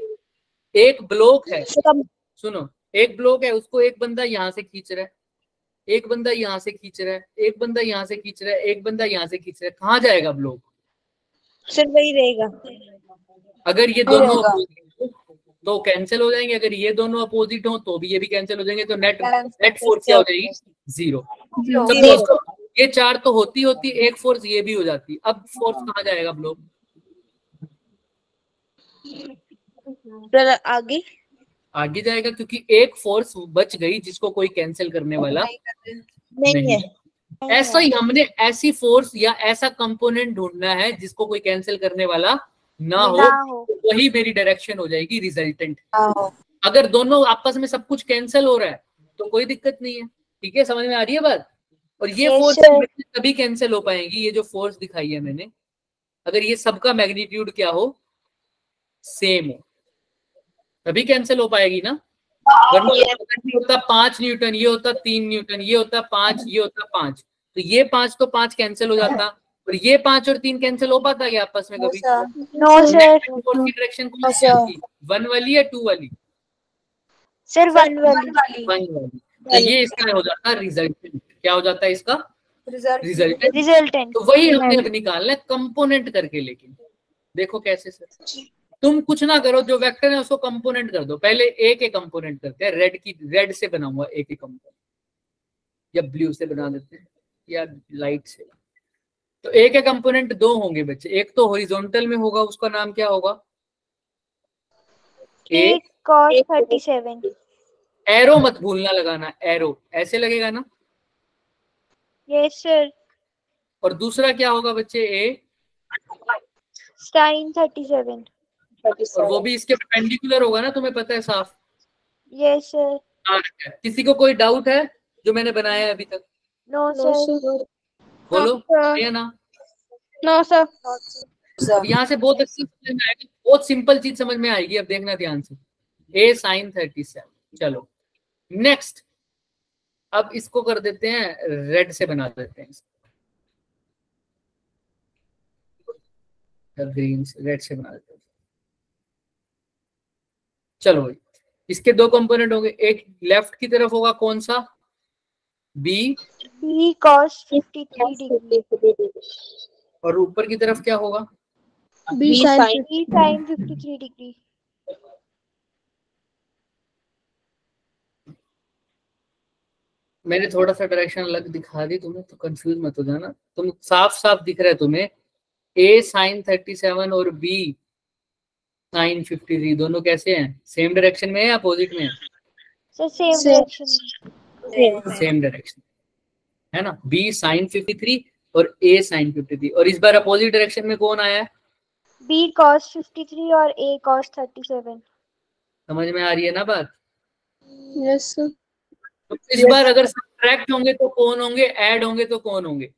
एक ब्लॉक है, सुनो, एक ब्लॉक है, उसको एक बंदा यहाँ से खींच रहा है, एक बंदा यहाँ से खींच रहा है, एक बंदा यहाँ से खींच रहा है, एक बंदा यहाँ से खींच रहा है। कहाँ जाएगा ब्लॉक? सर वही रहेगा। अगर ये दोनों अपोजिट तो कैंसिल हो जाएंगे, अगर ये दोनों अपोजिट हो तो भी ये भी कैंसिल हो जाएंगे, तो नेट फोर्स क्या हो जाएगी? 0। ये 4 तो होती एक फोर्स ये भी हो जाती। अब फोर्स कहाँ जाएगा ब्लॉक? आगे जाएगा, क्योंकि एक फोर्स बच गई जिसको कोई कैंसिल करने वाला नहीं है। ऐसा ही हमने ऐसी फोर्स या ऐसा कंपोनेंट ढूंढना है जिसको कोई कैंसिल करने वाला ना हो, तो वही मेरी डायरेक्शन हो जाएगी रिजल्टेंट। अगर दोनों आपस में सब कुछ कैंसिल हो रहा है तो कोई दिक्कत नहीं है। ठीक है, समझ में आ रही है बात? और ये फोर्स तभी कैंसिल हो पाएंगी, ये जो फोर्स दिखाई है मैंने, अगर ये सबका मैग्नीट्यूड क्या हो, सेम हो, तभी कैंसिल हो पाएगी ना। ये होता 5 न्यूटन, ये होता 3 न्यूटन, ये होता 5, ये होता 5, तो ये 5 तो 5 कैंसिल हो जाता, और ये 5 और 3 कैंसिल हो पाता क्या आपस में कभी? No, sir. फोर्स की डायरेक्शन कौन सी होती? 1 वाली या 2 वाली? Sir, 1 वाली. 1 वाली। तो ये इसका हो जाता है रिजल्टेंट। क्या हो जाता है इसका? रिजल्टेंट। तो वही हमने अब निकालना है कंपोनेंट करके। लेकिन देखो कैसे सर, तुम कुछ ना करो, जो वेक्टर है उसको कंपोनेंट कर दो। पहले ए के कंपोनेंट करते हैं, रेड से बनाऊंगा ए के कंपोनेंट, या ब्लू से बना देते हैं, या लाइट से। तो ए के कंपोनेंट 2 होंगे बच्चे। एक तो हॉरिजॉन्टल में होगा, उसका नाम क्या होगा? A cos 37. एरो मत भूलना लगाना, एरो ऐसे लगेगा ना। Yes sir. और दूसरा क्या होगा बच्चे, ए, Sin 37. और वो भी इसके परपेंडिकुलर होगा ना, तुम्हें पता है साफ। Yes sir. किसी को कोई डाउट है जो मैंने बनाया है अभी तक? No sir. बोलो sir. है ना। No sir. अब यहाँ से बहुत अच्छी समझ में आएगी, बहुत सिंपल चीज समझ में आएगी। अब देखना ध्यान से, ए साइन 37। चलो नेक्स्ट, अब इसको कर देते हैं रेड से बना देते हैं, ग्रीन से, रेड से बना देते हैं। चलो भाई, इसके दो कंपोनेंट होंगे, एक लेफ्ट की तरफ होगा कौन सा, बी, B cos 53 degree. और ऊपर की तरफ क्या होगा, B sin 53 degree. मैंने थोड़ा सा डायरेक्शन अलग दिखा दी तुम्हें, तो कंफ्यूज मत हो जाना। तुम साफ साफ दिख रहा है तुम्हें, ए साइन 37 और बी साइन 53 दोनों कैसे हैं, सेम डायरेक्शन में है या अपोजिट में है? So same direction. Same direction है ना, बी साइन 53 और ए साइन 53। और इस बार अपोजिट डायरेक्शन में कौन आया है, B cos 53 और A cos 37. समझ में आ रही है ना बात? Yes sir. तो इस बार अगर सब्ट्रैक्ट होंगे तो कौन होंगे, ऐड होंगे तो कौन होंगे,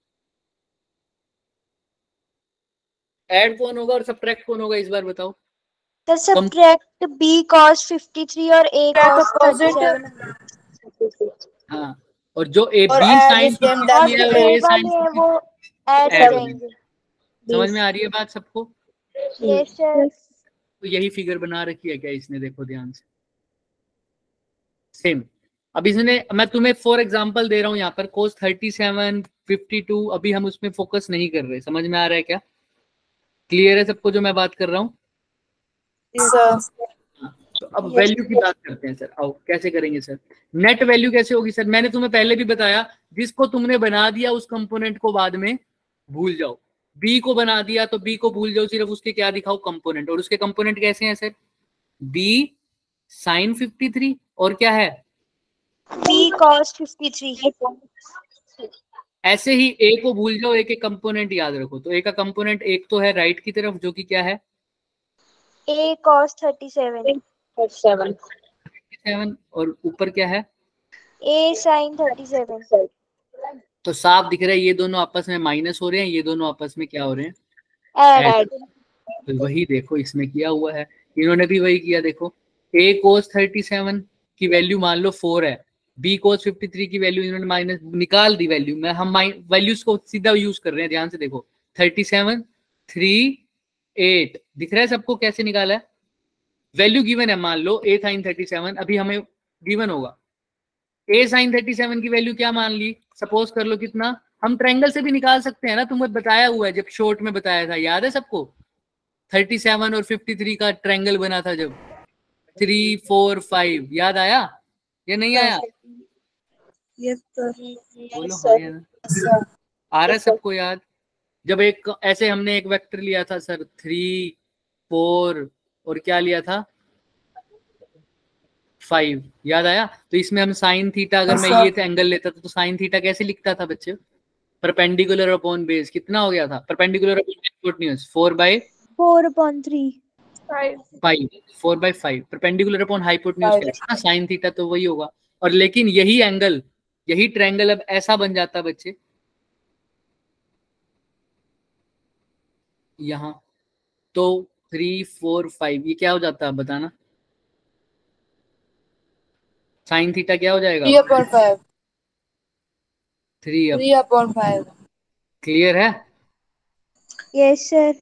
ऐड कौन होगा और सब्ट्रैक्ट कौन होगा, इस बार बताओ। तो subtract B cos 53 और A cos 37. हाँ, और जो ए और बी add साइन same है और ए साइन, वो ऐड Add करेंगे. समझ में आ रही है बात सबको? Yes sir. तो यही फिगर बना रखी है क्या इसने, देखो ध्यान से, सेम। अब इसने, मैं तुम्हें फॉर एग्जांपल दे रहा हूं यहाँ पर, cos 37 52, अभी हम उसमें फोकस नहीं कर रहे। समझ में आ रहा है क्या, क्लियर है सबको जो मैं बात कर रहा हूँ? तो अब वैल्यू की बात करते हैं सर। आओ कैसे करेंगे सर, नेट वैल्यू कैसे होगी सर? मैंने तुम्हें पहले भी बताया, जिसको तुमने बना दिया उस कंपोनेंट को बाद में भूल जाओ। बी को बना दिया तो बी को भूल जाओ, सिर्फ उसके क्या दिखाओ, कंपोनेंट। और उसके कंपोनेंट कैसे हैं सर, बी साइन 53 और क्या है, B cos 53. ऐसे ही ए को भूल जाओ, ए के कंपोनेंट याद रखो। तो ए का कंपोनेंट एक तो है राइट की तरफ, जो कि क्या है, A cos 37. 7, और ऊपर क्या है, A sin 37. तो साफ दिख रहा है ये दोनों आपस में माइनस हो रहे हैं, ये दोनों आपस में क्या हो रहे हैं, Add. तो वही देखो इसमें किया हुआ है, इन्होंने भी वही किया। देखो a cos 37 की वैल्यू मान लो 4 है, b cos 53 की वैल्यू इन्होंने माइनस निकाल दी वैल्यू में, हम वैल्यूज को सीधा यूज कर रहे हैं। ध्यान से देखो 37 3 8 दिख रहा है सबको कैसे निकाला है, वैल्यू गिवन है। मान लो a sin 37 अभी हमें गिवन होगा, a sin 37 की वैल्यू क्या मान ली, सपोज कर लो कितना, हम ट्रायंगल से भी निकाल सकते हैं ना, तुम्हें बताया हुआ है जब शॉर्ट में बताया था, याद है सबको, 37 और 53 का ट्रायंगल बना था जब, 3 4 5, याद आया या नहीं आया? बोलो हाँ या ना? आ रहा है सबको याद? जब एक ऐसे हमने एक वेक्टर लिया था सर, 3 4 और क्या लिया था, 5, याद आया? तो इसमें हम साइन थीटा, अगर मैं ये एंगल लेता था तो साइन थीटा कैसे लिखता था बच्चे, परपेंडिकुलर अपॉन बेस, कितना हो गया था, perpendicular upon hypotenuse 4/3. 5 4/5, perpendicular upon hypotenuse का साइन थीटा, तो वही होगा। और लेकिन यही एंगल, यही ट्रायंगल अब ऐसा बन जाता बच्चे, यहाँ तो 3 4 5, ये क्या हो जाता है बताना, साइन थीटा क्या हो जाएगा, 3/5. क्लियर है? Yes sir.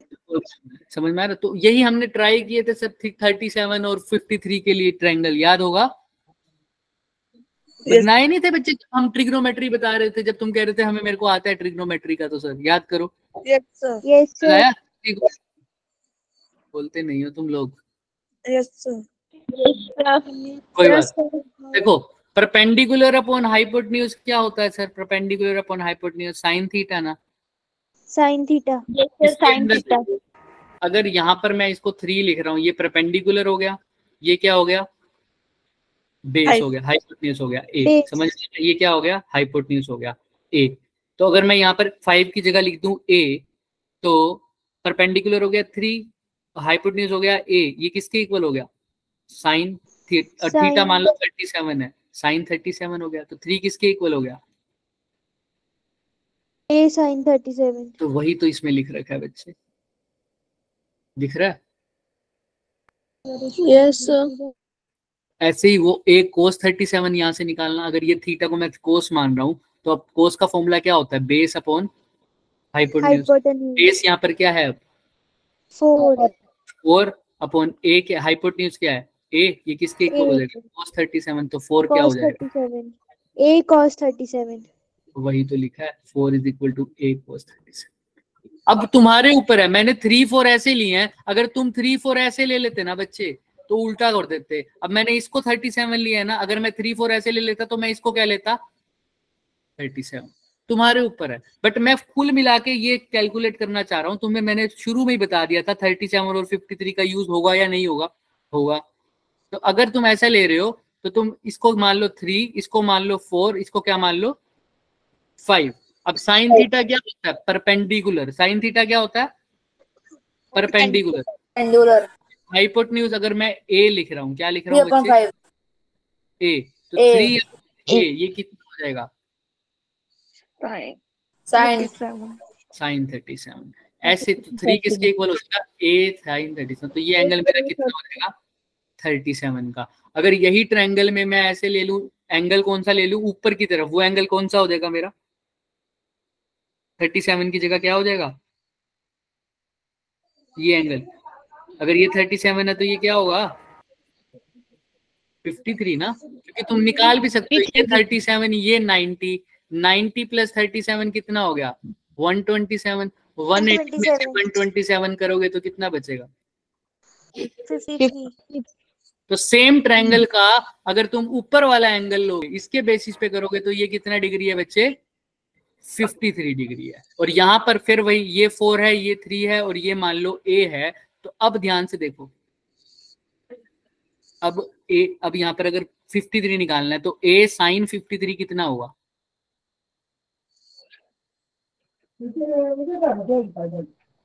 समझ में आ रहा? तो यही हमने ट्राई किए थे सर 37 और 53 के लिए ट्रायंगल, याद होगा? बनाए नहीं थे बच्चे, हम ट्रिग्नोमेट्री बता रहे थे, जब तुम कह रहे थे हमें, मेरे को आता है ट्रिग्नोमेट्री का, तो सर याद करो। Yes sir. आया? बोलते नहीं हो तुम लोग। कोई बात, देखो परपेंडिकुलर अपॉन हाइपोटेन्यूज क्या होता है sir, perpendicular upon hypotenuse sine theta ना, Sin theta. इसके अंदर अगर यहाँ पर मैं इसको 3 लिख रहा हूँ, ये परपेंडिकुलर हो गया, ये क्या हो गया, बेस हो गया, हाइपोटेन्यूज हो गया ए, समझ, ये क्या हो गया, हाइपोटेन्यूज हो गया ए। तो अगर मैं यहाँ पर 5 की जगह लिख दूं ए, तो परपेंडिकुलर हो गया 3, हाइपोटेन्यूज हो गया ए, ये किसके इक्वल हो गया, साइन थीटा मान लो 37 है, साइन 37 हो गया, तो 3 किसके इक्वल हो गया, ए साइन 37। तो वही तो इसमें लिख रखा है बच्चे, दिख रहा है। Yes sir. ऐसे ही वो ए कोस 37 यहाँ से निकालना, अगर ये थीटा को मैं कोस मान रहा हूँ, तो अब कोस का फॉर्मूला क्या होता है, बेस अपॉन हाइपोटेन्यूज। बेस यहाँ पर क्या है, 4 अपॉन ए, क्या हाइपोटेन्यूज क्या है ए, ये किसके इक्वल हो जाएगा, कोस 37, तो 4 क्या हो जाएगा, ए cos 37। वही तो लिखा है 4 इज इक्वल टू ए कोस 37। अब तुम्हारे ऊपर है, मैंने 3 4 ऐसे लिए हैं, अगर तुम 3 4 ऐसे ले लेते ना बच्चे तो उल्टा कर देते। अब मैंने इसको 37 लिया है ना, अगर मैं 3 4 ऐसे ले लेता तो मैं इसको क्या लेता 37, तुम्हारे ऊपर है। बट मैं कुल मिला के ये कैलकुलेट करना चाह रहा हूँ, तुम्हें मैंने शुरू में ही बता दिया था 37 और 53 का यूज होगा या नहीं होगा, होगा। तो अगर तुम ऐसा ले रहे हो तो तुम इसको मान लो 3, इसको मान लो 4, इसको क्या मान लो 5। अब साइन थीटा क्या होता है, परपेंडिकुलर, साइन थीटा क्या होता है, परपेंडिकुलर। हाइपोटेन्यूज अगर मैं ए लिख रहा हूँ, क्या लिख रहा हूँ बच्चे, ए, तो 3 ए, ये कितना हो जाएगा, साइन 37। ऐसे तो 3 किसके इक्वल हो जाएगा, ए साइन 37, तो ये एंगल मेरा कितना हो जाएगा 37 का। अगर यही ट्रायंगल में मैं ऐसे ले लूं, एंगल कौन सा ले लूं ऊपर की तरफ, वो एंगल कौन सा हो जाएगा मेरा, 37 की जगह क्या हो जाएगा, ये एंगल। अगर ये 37 है तो ये क्या होगा 53 ना, क्योंकि तुम निकाल भी सकते हो, ये 37, ये 90, 90 प्लस 37 कितना हो गया 127, 180 में से 127 करोगे तो कितना बचेगा 53। तो सेम ट्रायंगल का अगर तुम ऊपर वाला एंगल लोगे, इसके बेसिस पे करोगे, तो ये कितना डिग्री है बच्चे 53 डिग्री है। और यहाँ पर फिर वही, ये 4 है, ये 3 है, और ये मान लो a है। तो अब ध्यान से देखो, अब यहाँ पर अगर 53 निकालना है तो a साइन 53 कितना होगा,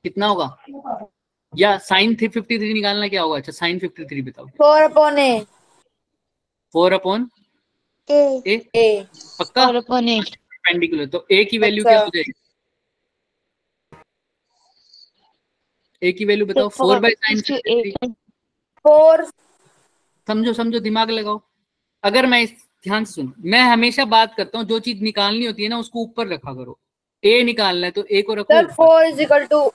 कितना होगा, या साइन 53 निकालना क्या होगा, अच्छा साइन 53 बताओ, 4 upon a, 4 अपॉन ए, पक्का, परपेंडिकुलर। तो a की वैल्यू क्या हो जाएगी, a की वैल्यू बताओ, 4 बाई साइन 53। 4, समझो समझो, दिमाग लगाओ। अगर मैं ध्यान से सुनो, मैं हमेशा बात करता हूँ जो चीज निकालनी होती है ना उसको ऊपर रखा करो। a निकालना है तो a को रखो sir, 4 is equal to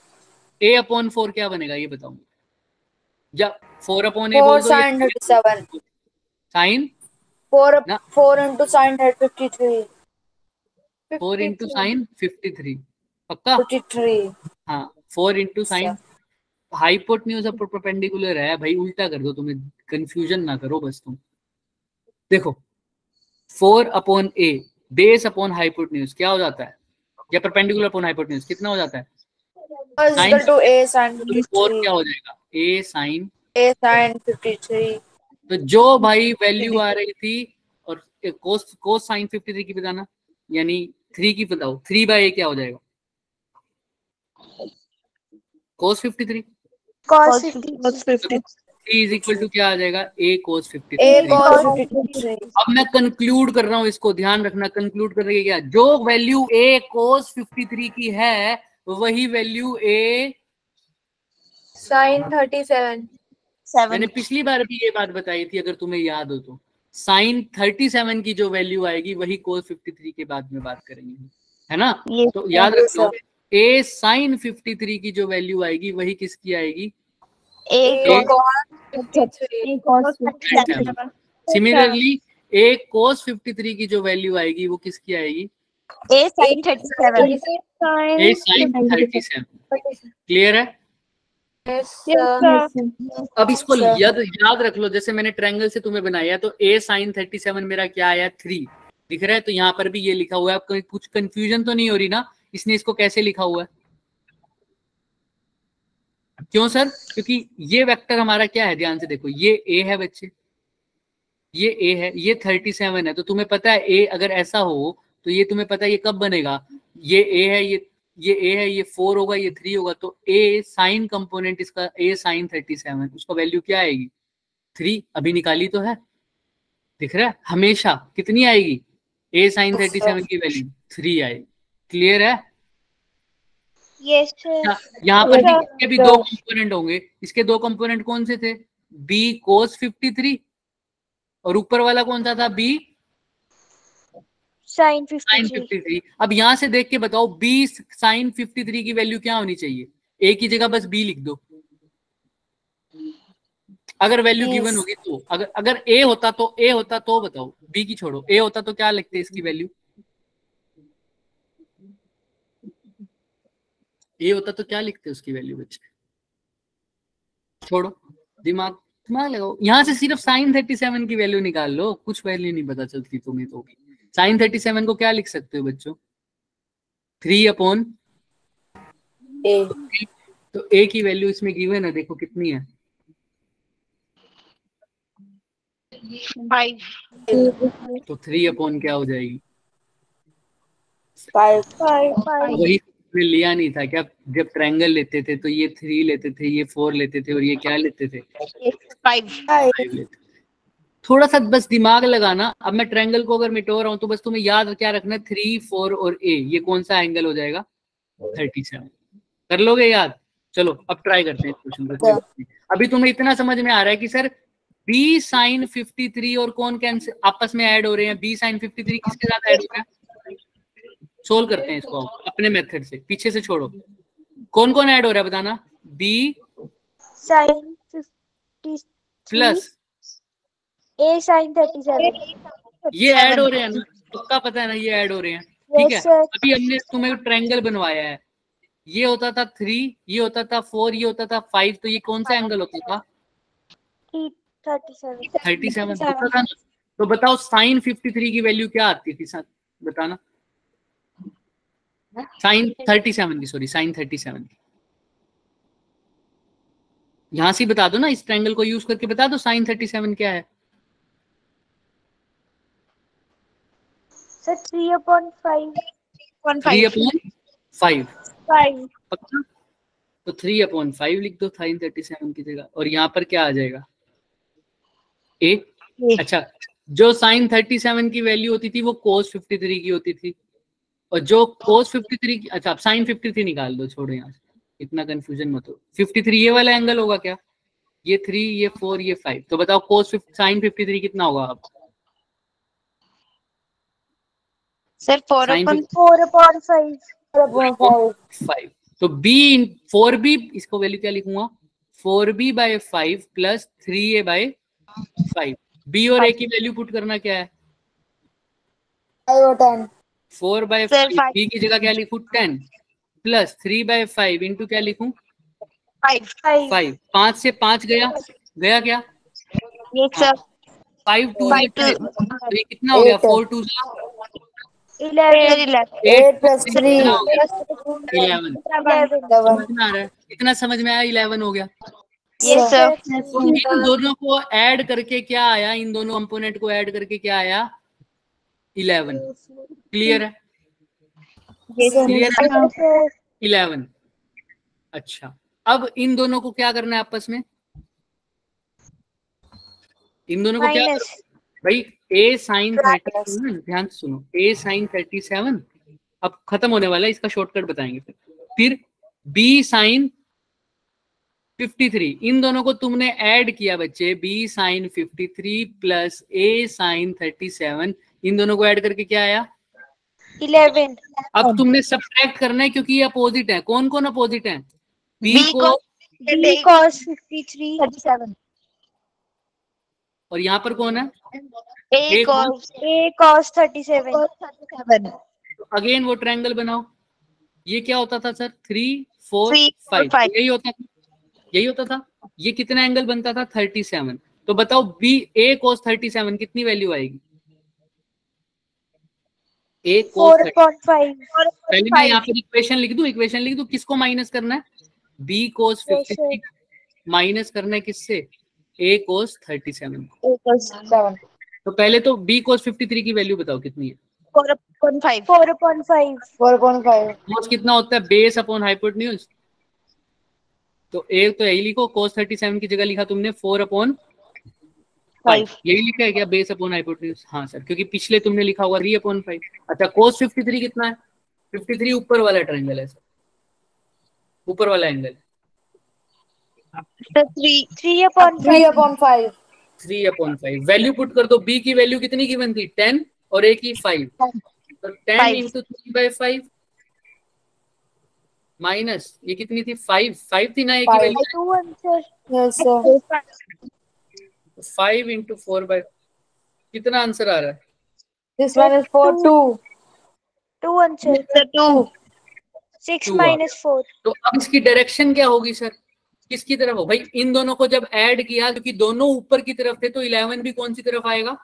a upon 4 क्या बनेगा ये बताओ, या 4 अपॉन a 4 बोल दो, sin 37, sine 4 into sin 53, 4 into sine 53, पक्का, 53, हाँ 4 इंटू साइन, हाइपोटेन्यूज और परपेंडिकुलर है भाई, उल्टा कर दो, तुम्हें कंफ्यूजन ना करो बस तुम। देखो 4 अपॉन ए बेस अपॉन हाइपोटेन्यूज क्या हो जाता है, या परपेंडिकुलर अपॉन हाइपोटेन्यूज कितना हो जाता है, is equal to a sin 4 53, क्या हो जाएगा a sin। a sin 53, तो जो भाई वैल्यू आ रही थी, और कोस साइन 53 की बताना, यानी 3 की बताओ, 3 बाई ए क्या हो जाएगा कोस 53, cos 53। 3 इज इक्वल टू क्या आ जाएगा a cos 53। a cos 53. अब मैं कंक्लूड कर रहा हूं, इसको ध्यान रखना, कंक्लूड करने के क्या, जो वैल्यू a cos 53 की है वही वैल्यू a Sin 37. मैंने पिछली बार भी ये बात बताई थी अगर तुम्हें याद हो तो, साइन 37 की जो वैल्यू आएगी वही कोस 53 के बाद में बात करेंगे, है ना। तो याद रखो a साइन 53 की जो वैल्यू आएगी वही किसकी आएगी, A cos 53. Similarly a cos 53 की जो वैल्यू आएगी वो किसकी आएगी, A sin 37. a sin 37। Clear है। Yes, sir. अब इसको याद रख लो, जैसे मैंने ट्रायंगल से तुम्हें बनाया तो a sin 37 मेरा क्या आया 3 दिख रहा है, तो यहाँ पर भी ये लिखा हुआ है, आपको कुछ कंफ्यूजन तो नहीं हो रही ना, इसने इसको कैसे लिखा हुआ है, क्यों सर? क्योंकि ये वेक्टर हमारा क्या है, ध्यान से देखो, ये ए है बच्चे, ये ए है, ये 37 है। तो तुम्हें पता है ए अगर ऐसा हो तो ये तुम्हें पता है ये कब बनेगा, ये ए है, ये ए है, ये 4 होगा, ये 3 होगा, तो ए साइन कंपोनेंट इसका, ए साइन 37 उसका वैल्यू क्या आएगी? 3। अभी निकाली तो है, दिख रहा है? हमेशा कितनी आएगी? ए साइन 37 की वैल्यू 3 आएगी। क्लियर है? यस यहाँ पर भी इसके भी 2 कंपोनेंट होंगे। इसके 2 कंपोनेंट कौन से थे? बी कोस 53 और ऊपर वाला कौन सा था? B sine sine 53। 53। अब यहां से देख के बताओ बी साइन 53 की वैल्यू क्या होनी चाहिए? ए की जगह बस बी लिख दो, अगर वैल्यू गिवन होगी तो। अगर ए होता तो बताओ, बी की छोड़ो, ए होता तो क्या लिखते इसकी वैल्यू? ए होता तो क्या लिखते उसकी वैल्यू बच्चे? छोड़ो, दिमाग लगाओ, यहां से सिर्फ साइन 37 की वैल्यू निकाल लो, कुछ वैल्यू नहीं पता चलती तुम्हें तो भी। साइन 37 को क्या लिख सकते हो बच्चों? 3/a। तो ए की वैल्यू इसमें गिवन है, देखो कितनी है? 5। तो 3/ क्या हो जाएगी? 5। वही में लिया नहीं था क्या? जब ट्रायंगल लेते थे तो ये 3 लेते थे, ये 4 लेते थे, और ये क्या लेते थे? 5 लेते। थोड़ा सा बस दिमाग लगाना। अब मैं ट्रायंगल को अगर मिटो रहा हूं तो बस तुम्हें याद क्या रखना है? 3, 4 और ए, ये कौन सा एंगल हो जाएगा? 37। कर लोगे याद? चलो अब ट्राई करते हैं क्वेश्चन को। अभी तुम्हें इतना समझ में आ रहा है कि सर बी साइन 53 और कौन कैंसिल आपस में ऐड हो रहे हैं? बी साइन 53 किसके साथ ऐड हो रहे हैं? सोल्व करते हैं इसको अपने मेथड से, पीछे से छोड़ो। कौन कौन ऐड हो रहा है बताना? बी साइन 53 प्लस ए साइन 37 ये ऐड हो रहे हैं ना? पक्का पता है ना ये ऐड हो रहे हैं? ठीक है। अभी हमने तुम्हें ट्रायंगल बनवाया है, ये होता था 3, ये होता था 4, ये होता था 5, तो ये कौन सा एंगल होता था? 37 होता था ना? तो बताओ साइन 53 की वैल्यू क्या आती थी सर? बताना। साइन 37 की, सॉरी साइन 37 की। यहां से बता दो ना, इस ट्रायंगल को यूज करके बता दो साइन 37 क्या है? सर 3/5 3/5 5 पक्का? तो 3/5 लिख दो साइन 37 की जगह, और यहाँ पर क्या आ जाएगा? ए। अच्छा, जो साइन 37 की वैल्यू होती थी वो कोस 53 की होती थी, और जो कोस 53 की, अच्छा साइन 53 निकाल दो, छोड़ो यहाँ से, इतना कंफ्यूजन मत हो। 53 ये वाला एंगल होगा क्या? ये 3, ये 4, ये 5। तो बताओ कोस साइन 53 कितना होगा? आप सर 4/5 तो बी 4b, इसको वैल्यू क्या लिखूंगा? 4b/5 plus 3a/5। बी और ए की वैल्यू पुट करना क्या है? 4/5। बी की जगह क्या लिखूं? 10 प्लस 3/5 इंटू क्या लिखूं? 5 5 से 5 गया क्या? ये सर 5 2 तो ये कितना हो गया? 4 2 11 8 plus 3 11। कितना आ रहा है? इतना समझ में आया? 11 हो गया। ये सर तो इन दोनों को ऐड करके क्या आया? इन दोनों कंपोनेंट को ऐड करके क्या आया? 11। क्लियर है? क्लियर है? 11। अच्छा, अब इन दोनों को क्या करना है आपस में? इन दोनों को क्या भाई? ए साइन 37, ध्यान से सुनो, ए साइन 37 अब खत्म होने वाला है, इसका शॉर्टकट बताएंगे। फिर बी साइन 53, इन दोनों को तुमने ऐड किया बच्चे, बी साइन 53 प्लस ए साइन 37, इन दोनों को ऐड करके क्या आया? 11। अब तुमने सब्ट्रैक्ट करना है क्योंकि ये अपोजिट है। कौन कौन अपोजिट है? बी cos 53 37 और यहाँ पर कौन है? a cos 37। तो अगेन वो ट्रायंगल बनाओ। ये क्या होता था सर? 3 4 5 यही होता था। ये कितना एंगल बनता था? 37। तो बताओ बी ए cos 37 कितनी वैल्यू आएगी? ए cos 4/5 पहले मैं यहाँ पर इक्वेशन लिख दूं। किसको माइनस करना है? बी कोस 53 माइनस करना है किससे, ए कोस 37। तो पहले तो बी कोस 53 की वैल्यू बताओ कितनी है। 4.5 कोस कितना होता है, बेस अपॉन हाइपोटेन्यूज। तो ए तो यही लिखो, कोस 37 की जगह लिखा तुमने 4/5, यही लिखा है क्या, बेस अपॉन हाइपोटेन्यूज। हाँ सर, क्योंकि पिछले तुमने लिखा होगा 3/5। अच्छा कोस 53 कितना है, 53 ऊपर वाला ट्रायंगल है सर, ऊपर वाला एंगल 3/5 3/5। वैल्यू पुट कर दो, बी की वैल्यू कितनी गिवन थी 10 और ए की 5, तो 10 इंटू 3/5 माइनस ये कितनी थी 5 थी ना ए की वैल्यू, 5 इंटू 4/, कितना आंसर आ रहा है, This one is 4, 2. 2 answer 6 minus 4। तो अब इसकी डायरेक्शन क्या होगी सर, किसकी तरफ हो भाई, इन दोनों को जब ऐड किया क्योंकि दोनों ऊपर की तरफ थे तो 11 भी कौन सी तरफ आएगा,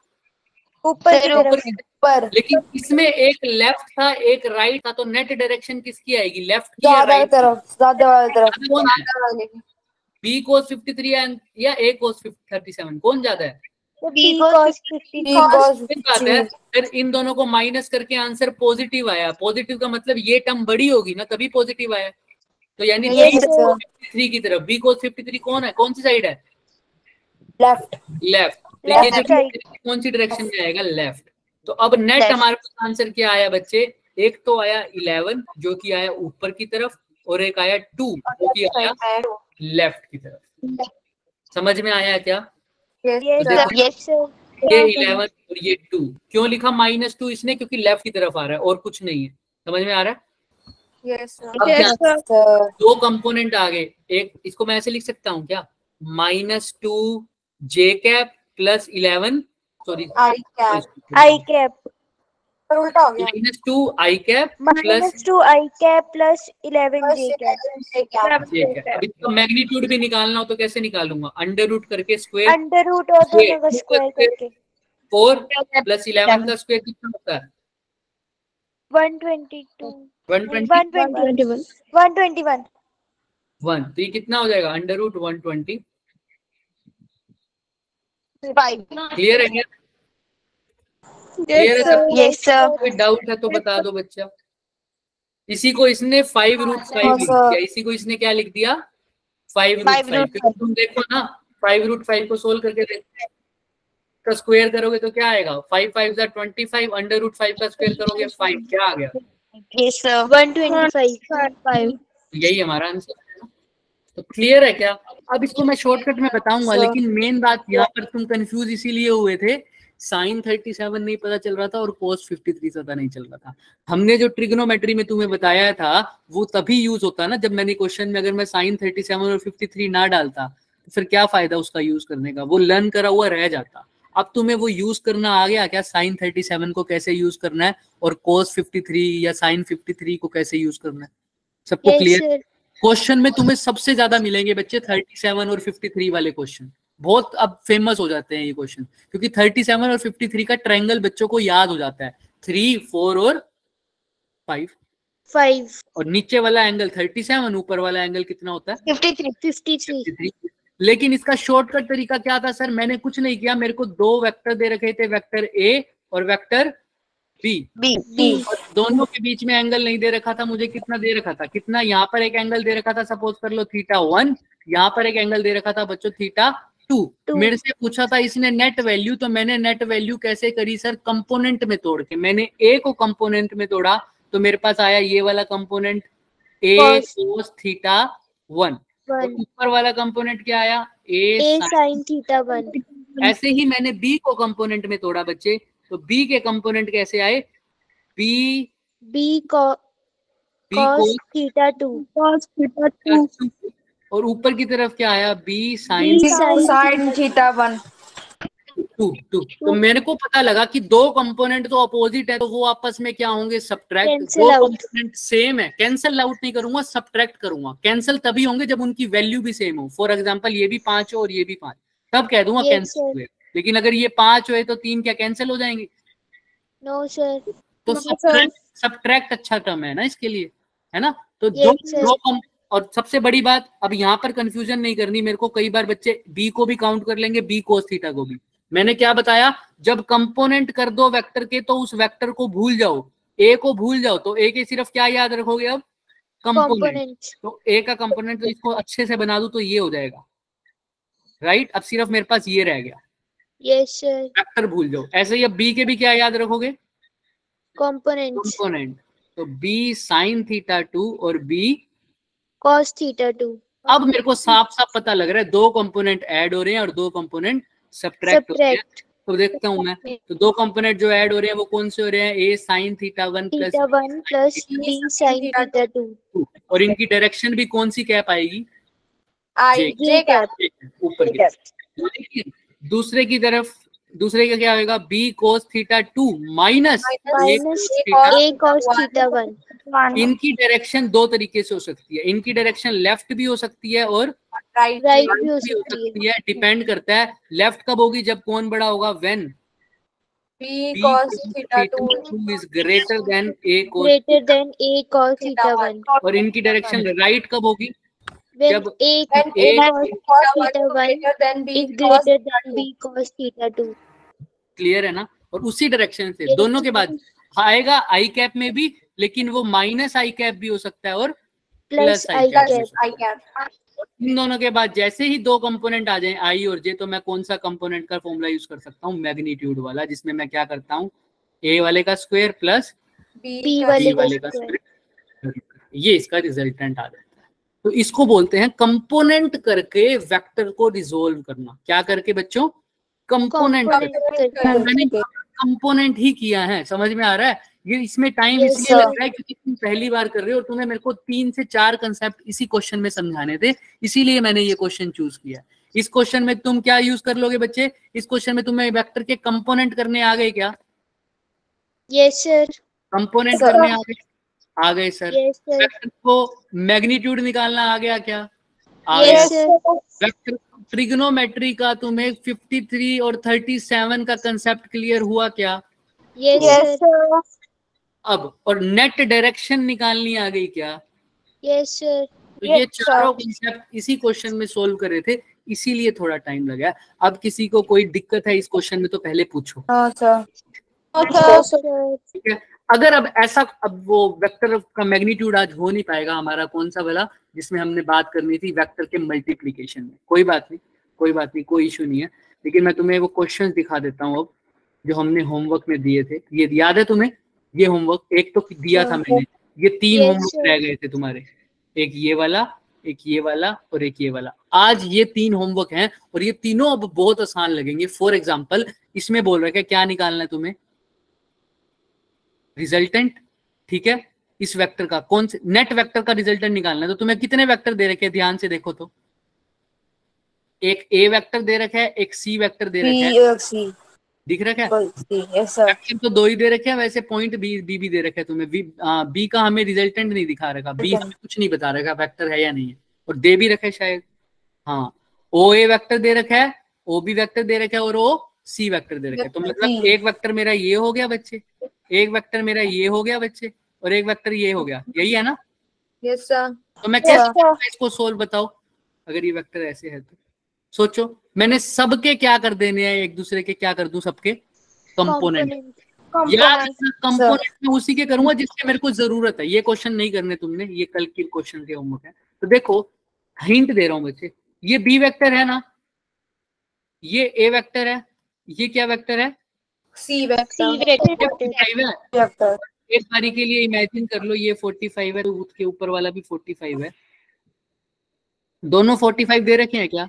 ऊपर की तरफ। लेकिन इसमें एक लेफ्ट था एक राइट था, तो नेट डायरेक्शन किसकी आएगी, लेफ्ट की या ज्यादा राइट तरफ, ज्यादा वाली तरफ। बी कोस 53 या ए कोस 37 कौन ज्यादा है, B cos 53। बात है। फिर इन दोनों को माइनस करके आंसर पॉजिटिव आया, पॉजिटिव का मतलब ये टर्म बड़ी होगी ना तभी पॉजिटिव आया, तो यानी बी कोस 53 की तरफ, बी कोस 53 कौन है, कौन सी साइड है, लेफ्ट। तो ये जो कौन सी डायरेक्शन में आएगा, लेफ्ट। तो अब नेट हमारे पास आंसर क्या आया बच्चे, एक तो आया 11 जो कि आया ऊपर की तरफ, और एक आया 2 जो कि आया लेफ्ट की तरफ। समझ में आया क्या, यस सर। ये 11 और ये 2 क्यों लिखा -2 इसने, क्योंकि लेफ्ट की तरफ आ रहा है और कुछ नहीं है, समझ में आ रहा है। अब दो कंपोनेंट आ गए, एक इसको मैं ऐसे लिख सकता हूँ क्या, -2 j cap plus 11 sorry I cap उल्टा हो गया, -2 I cap plus -2 I cap plus 11 j cap। अब इसका मैग्नीट्यूड भी निकालना हो तो कैसे निकालूंगा, अंडर रूट करके स्क्वायर, अंडर रूट और दोनों का स्क्वायर करके 4 प्लस 11 का स्क्वायर कितना होता है 121। 1 तो ये कितना हो जाएगा अंडर रूट 120। क्लियर है क्या, क्लियर है सब, यस सर। कोई डाउट है तो बता दो बच्चा। इसी को इसने 5√5 लिख दिया, इसी को इसने क्या लिख दिया 5√5। तुम देखो ना 5√5 को सोल्व करके देखो, का स्क्वायर करोगे तो क्या आएगा 5 5 25, अंडर रूट 5 का स्क्वायर करोगे 5, क्या आ गया यस सर 125। यही हमारा आंसर है ना। तो क्लियर है क्या, अब इसको मैं शॉर्टकट में बताऊंगा, लेकिन मेन बात यहाँ पर तुम कंफ्यूज इसीलिए हुए थे, साइन 37 नहीं पता चल रहा था और कोस 53 पता नहीं चल रहा था। हमने जो ट्रिग्नोमेट्री में तुम्हें बताया था वो तभी यूज होता ना जब मैंने क्वेश्चन में अगर मैं साइन 37 और 53 ना डालता तो फिर क्या फायदा उसका यूज करने का, वो लर्न करा हुआ रह जाता। अब तुम्हें वो यूज करना आ गया क्या, साइन 37 को कैसे यूज करना है और कोस 53 या साइन 53 को कैसे यूज करना है, सबको क्लियर। क्वेश्चन में तुम्हें सबसे ज्यादा मिलेंगे बच्चे 37 और 53 वाले क्वेश्चन, बहुत अब फेमस हो जाते हैं ये क्वेश्चन, क्योंकि 37 और 53 का ट्रायंगल बच्चों को याद हो जाता है, 3 4 और 5 और नीचे वाला एंगल 37, ऊपर वाला एंगल कितना होता है 53। लेकिन इसका शॉर्टकट तरीका क्या था सर, मैंने कुछ नहीं किया, मेरे को दो वेक्टर दे रखे थे, वेक्टर ए और वेक्टर बी और दोनों के बीच में एंगल नहीं दे रखा था, मुझे कितना दे रखा था, कितना यहाँ पर एक एंगल दे रखा था, सपोज कर लो θ1, यहाँ पर एक एंगल दे रखा था बच्चों θ2। मेरे से पूछा था इसने नेट वैल्यू, तो मैंने नेट वैल्यू कैसे करी सर, कंपोनेंट में तोड़ के, मैंने ए को कंपोनेंट में तोड़ा तो मेरे पास आया ये वाला कंपोनेंट ए cos θ1, ऊपर वाला कंपोनेंट क्या आया ए sin θ1। ऐसे ही मैंने बी को कंपोनेंट में तोड़ा बच्चे, तो बी के कंपोनेंट कैसे आए, बी cos θ2 और ऊपर की तरफ क्या आया बी sin θ1। तो मेरे को पता लगा कि दो कंपोनेंट तो अपोजिट है तो वो आपस में क्या होंगे सब्ट्रैक्ट, दो कंपोनेंट सेम है कैंसल आउट नहीं करूंगा, सब्ट्रैक्ट करूंगा। कैंसल तभी होंगे जब उनकी वैल्यू भी सेम हो, फॉर एग्जांपल ये भी 5 हो और ये भी 5, तब कह दूंगा कैंसिल हुए। लेकिन अगर ये 5 हुए तो 3 क्या कैंसिल हो जाएंगे, नो सर। तो सब्ट्रैक्ट अच्छा टर्म है ना इसके लिए, है ना। तो और सबसे बड़ी बात, अब यहाँ पर कंफ्यूजन नहीं करनी मेरे को, कई बार बच्चे बी को भी काउंट कर लेंगे, बी कोस थीटा को भी। मैंने क्या बताया, जब कंपोनेंट कर दो वेक्टर के तो उस वेक्टर को भूल जाओ, ए को भूल जाओ, तो ए के सिर्फ क्या याद रखोगे अब, कंपोनेंट। तो ए का कंपोनेंट, तो इसको अच्छे से बना दूं तो ये हो जाएगा, राइट। अब सिर्फ मेरे पास ये रह गया, यस सर, वेक्टर भूल जाओ। ऐसे ही अब बी के भी क्या याद रखोगे, कंपोनेंट। तो बी साइन थीटा 2 और बी कॉस थीटा 2। अब मेरे को साफ साफ पता लग रहा है, दो कंपोनेंट ऐड हो रहे हैं और दो कंपोनेंट सब्ट्रैक्ट हो रहे हैं। तो देखता हूं मैं, तो दो कंपोनेंट जो ऐड हो रहे हैं वो कौन से हो रहे हैं, a sine theta 1 plus b sine theta 2। और इनकी डायरेक्शन भी कौन सी कैप आएगी, जे कैप, ऊपर की। दूसरे का क्या होगा, बी कोस थीटा 2 माइनस ए कॉस थीटा 1। इनकी डायरेक्शन दो तरीके से हो सकती है, इनकी डायरेक्शन लेफ्ट भी हो सकती है और राइट भी हो सकती है, डिपेंड करता है लेफ्ट कब होगी, जब कौन बड़ा होगा, when b cos theta 2 is greater than a cos theta 1। और इनकी डायरेक्शन राइट कब होगी, जब a cos theta 1 is greater than b cos theta 2। Clear है ना। और उसी डायरेक्शन से दोनों के बाद आएगा आई कैप में भी, लेकिन वो माइनस आई कैप भी हो सकता है और प्लस आई कैप। इन दोनों के बाद जैसे ही दो कंपोनेंट आ जाएं आई और जे, तो मैं कौन सा कंपोनेंट का फॉर्मूला यूज कर सकता हूँ, मैग्नीट्यूड वाला, जिसमें मैं क्या करता हूँ, ए वाले का स्क्वायर प्लस बी वाले का स्क्वायर, ये इसका रिजल्टेंट आ जाता है। तो इसको बोलते हैं कंपोनेंट करके वेक्टर को रिजोल्व करना। क्या करके बच्चों, कंपोनेंट मैंने कंपोनेंट ही किया है, समझ में आ रहा है। ये इसमें टाइम इसलिए लग रहा है क्योंकि तुम पहली बार कर रहे हो और तुम्हें मेरे को 3 से 4 कंसेप्ट इसी क्वेश्चन में समझाने थे, इसीलिए मैंने ये क्वेश्चन चूज किया। इस क्वेश्चन में तुम क्या यूज कर लोगे बच्चे, इस क्वेश्चन में तुम्हें वेक्टर के कंपोनेंट करने आ गए क्या, यस सर, कंपोनेंट करने आ गए सर। वेक्टर को मैग्नीट्यूड निकालना आ गया क्या, आ गया। वेक्टर ट्रिग्नोमेट्री का तुम्हें 53 और 37 का कंसेप्ट क्लियर हुआ क्या, यस सर। अब और नेट डायरेक्शन निकालनी आ गई क्या, यस सर। तो ये चारों कंसेप्ट इसी क्वेश्चन में सोल्व कर रहे थे, इसीलिए थोड़ा टाइम लगा। अब किसी को कोई दिक्कत है इस क्वेश्चन में तो पहले पूछो। ठीक है, अगर अब ऐसा, अब वो वेक्टर का मैग्नीट्यूड आज हो नहीं पाएगा हमारा, कौन सा वाला जिसमें हमने बात करनी थी वेक्टर के मल्टीप्लिकेशन में, कोई बात नहीं, कोई इशू नहीं है। लेकिन मैं तुम्हें वो क्वेश्चंस दिखा देता हूँ अब, जो हमने होमवर्क में दिए थे। ये याद है तुम्हें, ये होमवर्क एक तो दिया था मैंने, ये 3 होमवर्क रह गए थे तुम्हारे, एक ये वाला, एक ये वाला और एक ये वाला। आज ये 3 होमवर्क हैं और ये तीनों अब बहुत आसान लगेंगे। फॉर एग्जाम्पल इसमें बोल रहा है क्या निकालना है तुम्हें, रिजल्टेंट, ठीक है, इस वेक्टर का कौन से नेट वेक्टर का रिजल्टेंट निकालना है। तो तुम्हें कितने वेक्टर दे रखे हैं, ध्यान से देखो तो, एक ए वेक्टर दे रखा है, एक सी वेक्टर दे रखा है, दिख रखा है। वेक्टर तो 2 ही दे रखे हैं, वैसे पॉइंट बी भी दे रखा है तुम्हें। बी का हमें रिजल्टेंट नहीं दिखा रखा, बी हमें कुछ नहीं बता रखा वेक्टर है या नहीं है, और दे भी रखा है शायद, हाँ। ओ ए वेक्टर दे रखा है, ओ बी वेक्टर दे रखा है और ओ सी वेक्टर दे रखा है। तो मतलब एक वेक्टर मेरा ये हो गया बच्चे, एक वेक्टर मेरा ये हो गया बच्चे, और एक वेक्टर ये हो गया, यही है ना। Yes sir. तो मैं कैसे इसको सोल्व बताओ, अगर ये वेक्टर ऐसे है तो सोचो, मैंने सबके क्या कर देने हैं, एक दूसरे के क्या कर दूं, सबके कंपोनेंट। याद कंपोनेंट में उसी के करूंगा जिसके मेरे को जरूरत है। ये क्वेश्चन नहीं करने तुमने, ये कल के क्वेश्चन के होमवर्क है। तो देखो हिंट दे रहा हूं बच्चे, ये बी वेक्टर है ना, ये ए वेक्टर है, ये क्या वेक्टर है, सी वेक्टर। एक बारी के लिए इमेजिन कर लो ये 45 है, तो उसके ऊपर वाला भी 45 है, दोनों 45 दे रखे हैं क्या,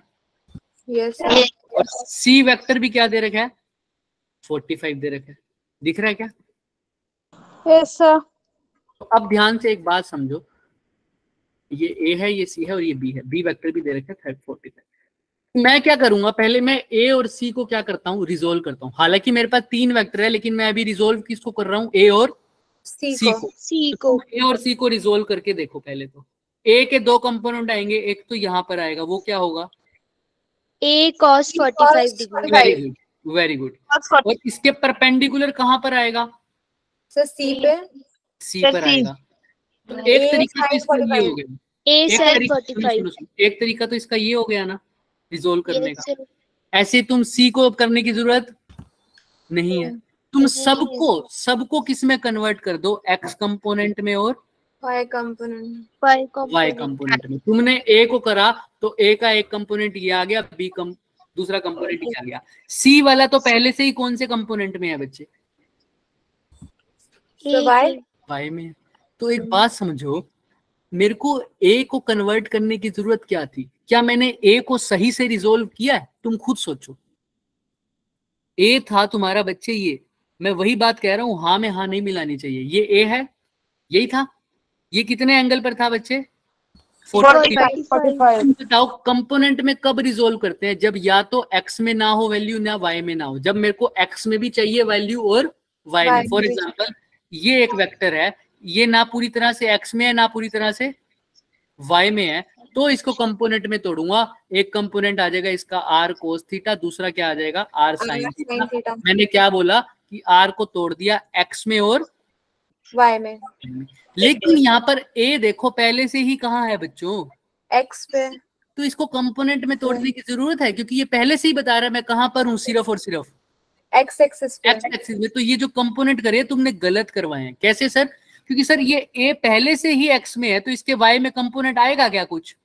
यस। और सी वेक्टर भी क्या दे रखा है, 45 दे रखा है, दिख रहा है क्या, यस सर। अब ध्यान से एक बात समझो, ये ए है, ये सी है और ये बी है, बी वेक्टर भी दे रखा है 45। मैं क्या करूंगा, पहले मैं ए और सी को क्या करता हूँ, रिजोल्व करता हूँ। हालांकि मेरे पास 3 वेक्टर है, लेकिन मैं अभी रिजोल्व किसको कर रहा हूँ, ए और सी को। ए और सी को रिजोल्व करके देखो। पहले तो ए के 2 कंपोनेंट आएंगे, एक तो यहाँ पर आएगा, वो क्या होगा, ए cos 45 डिग्री। Very good. और इसके परपेंडिकुलर कहाँ पर आएगा, सर सी पे, सी पर आएगा। तो एक तरीके से इसको ये हो गया, एक तरीका तो इसका ये हो गया ना रिजोल्व करने का। ऐसे तुम सी को करने की जरूरत नहीं है, तुम सबको किस में कन्वर्ट कर दो, एक्स कंपोनेंट में और वाई कंपोनेंट में। तुमने ए को करा तो ए का एक कंपोनेंट ये आ गया, बी दूसरा कंपोनेंट ये आ गया। सी वाला तो पहले से ही कौन से कंपोनेंट में है बच्चे? वाई में। तो एक बात समझो, मेरे को ए को कन्वर्ट करने की जरूरत क्या थी? क्या मैंने ए को सही से रिजोल्व किया है? तुम खुद सोचो। ए था तुम्हारा बच्चे ये, मैं वही बात कह रहा हूं, हाँ में हाँ नहीं मिलानी चाहिए। ये ए है, यही था। ये कितने एंगल पर था बच्चे? 45। बताओ कंपोनेंट में कब रिजोल्व करते हैं? जब या तो एक्स में ना हो वैल्यू, ना वाई में ना हो। जब मेरे को एक्स में भी चाहिए वैल्यू और वाई में। फॉर एग्जाम्पल ये एक वेक्टर है, ये ना पूरी तरह से एक्स में है ना पूरी तरह से वाई में है, तो इसको कंपोनेंट में तोड़ूंगा। एक कंपोनेंट आ जाएगा इसका आर कोस थीटा, दूसरा क्या आ जाएगा आर साइन थीटा। मैंने क्या बोला कि आर को तोड़ दिया एक्स में और वाई में। लेकिन यहाँ पर ए देखो पहले से ही कहाँ है बच्चों? एक्स पे। तो इसको कंपोनेंट में तोड़ने की जरूरत है, क्योंकि ये पहले से ही बता रहा है मैं कहाँ पर हूँ, सिर्फ और सिर्फ एक्स एक्सिस में। तो ये जो कंपोनेंट करे तुमने गलत करवाए हैं। कैसे सर? क्योंकि सर ये ए पहले से ही एक्स में है, तो इसके वाई में कंपोनेंट आएगा क्या कुछ?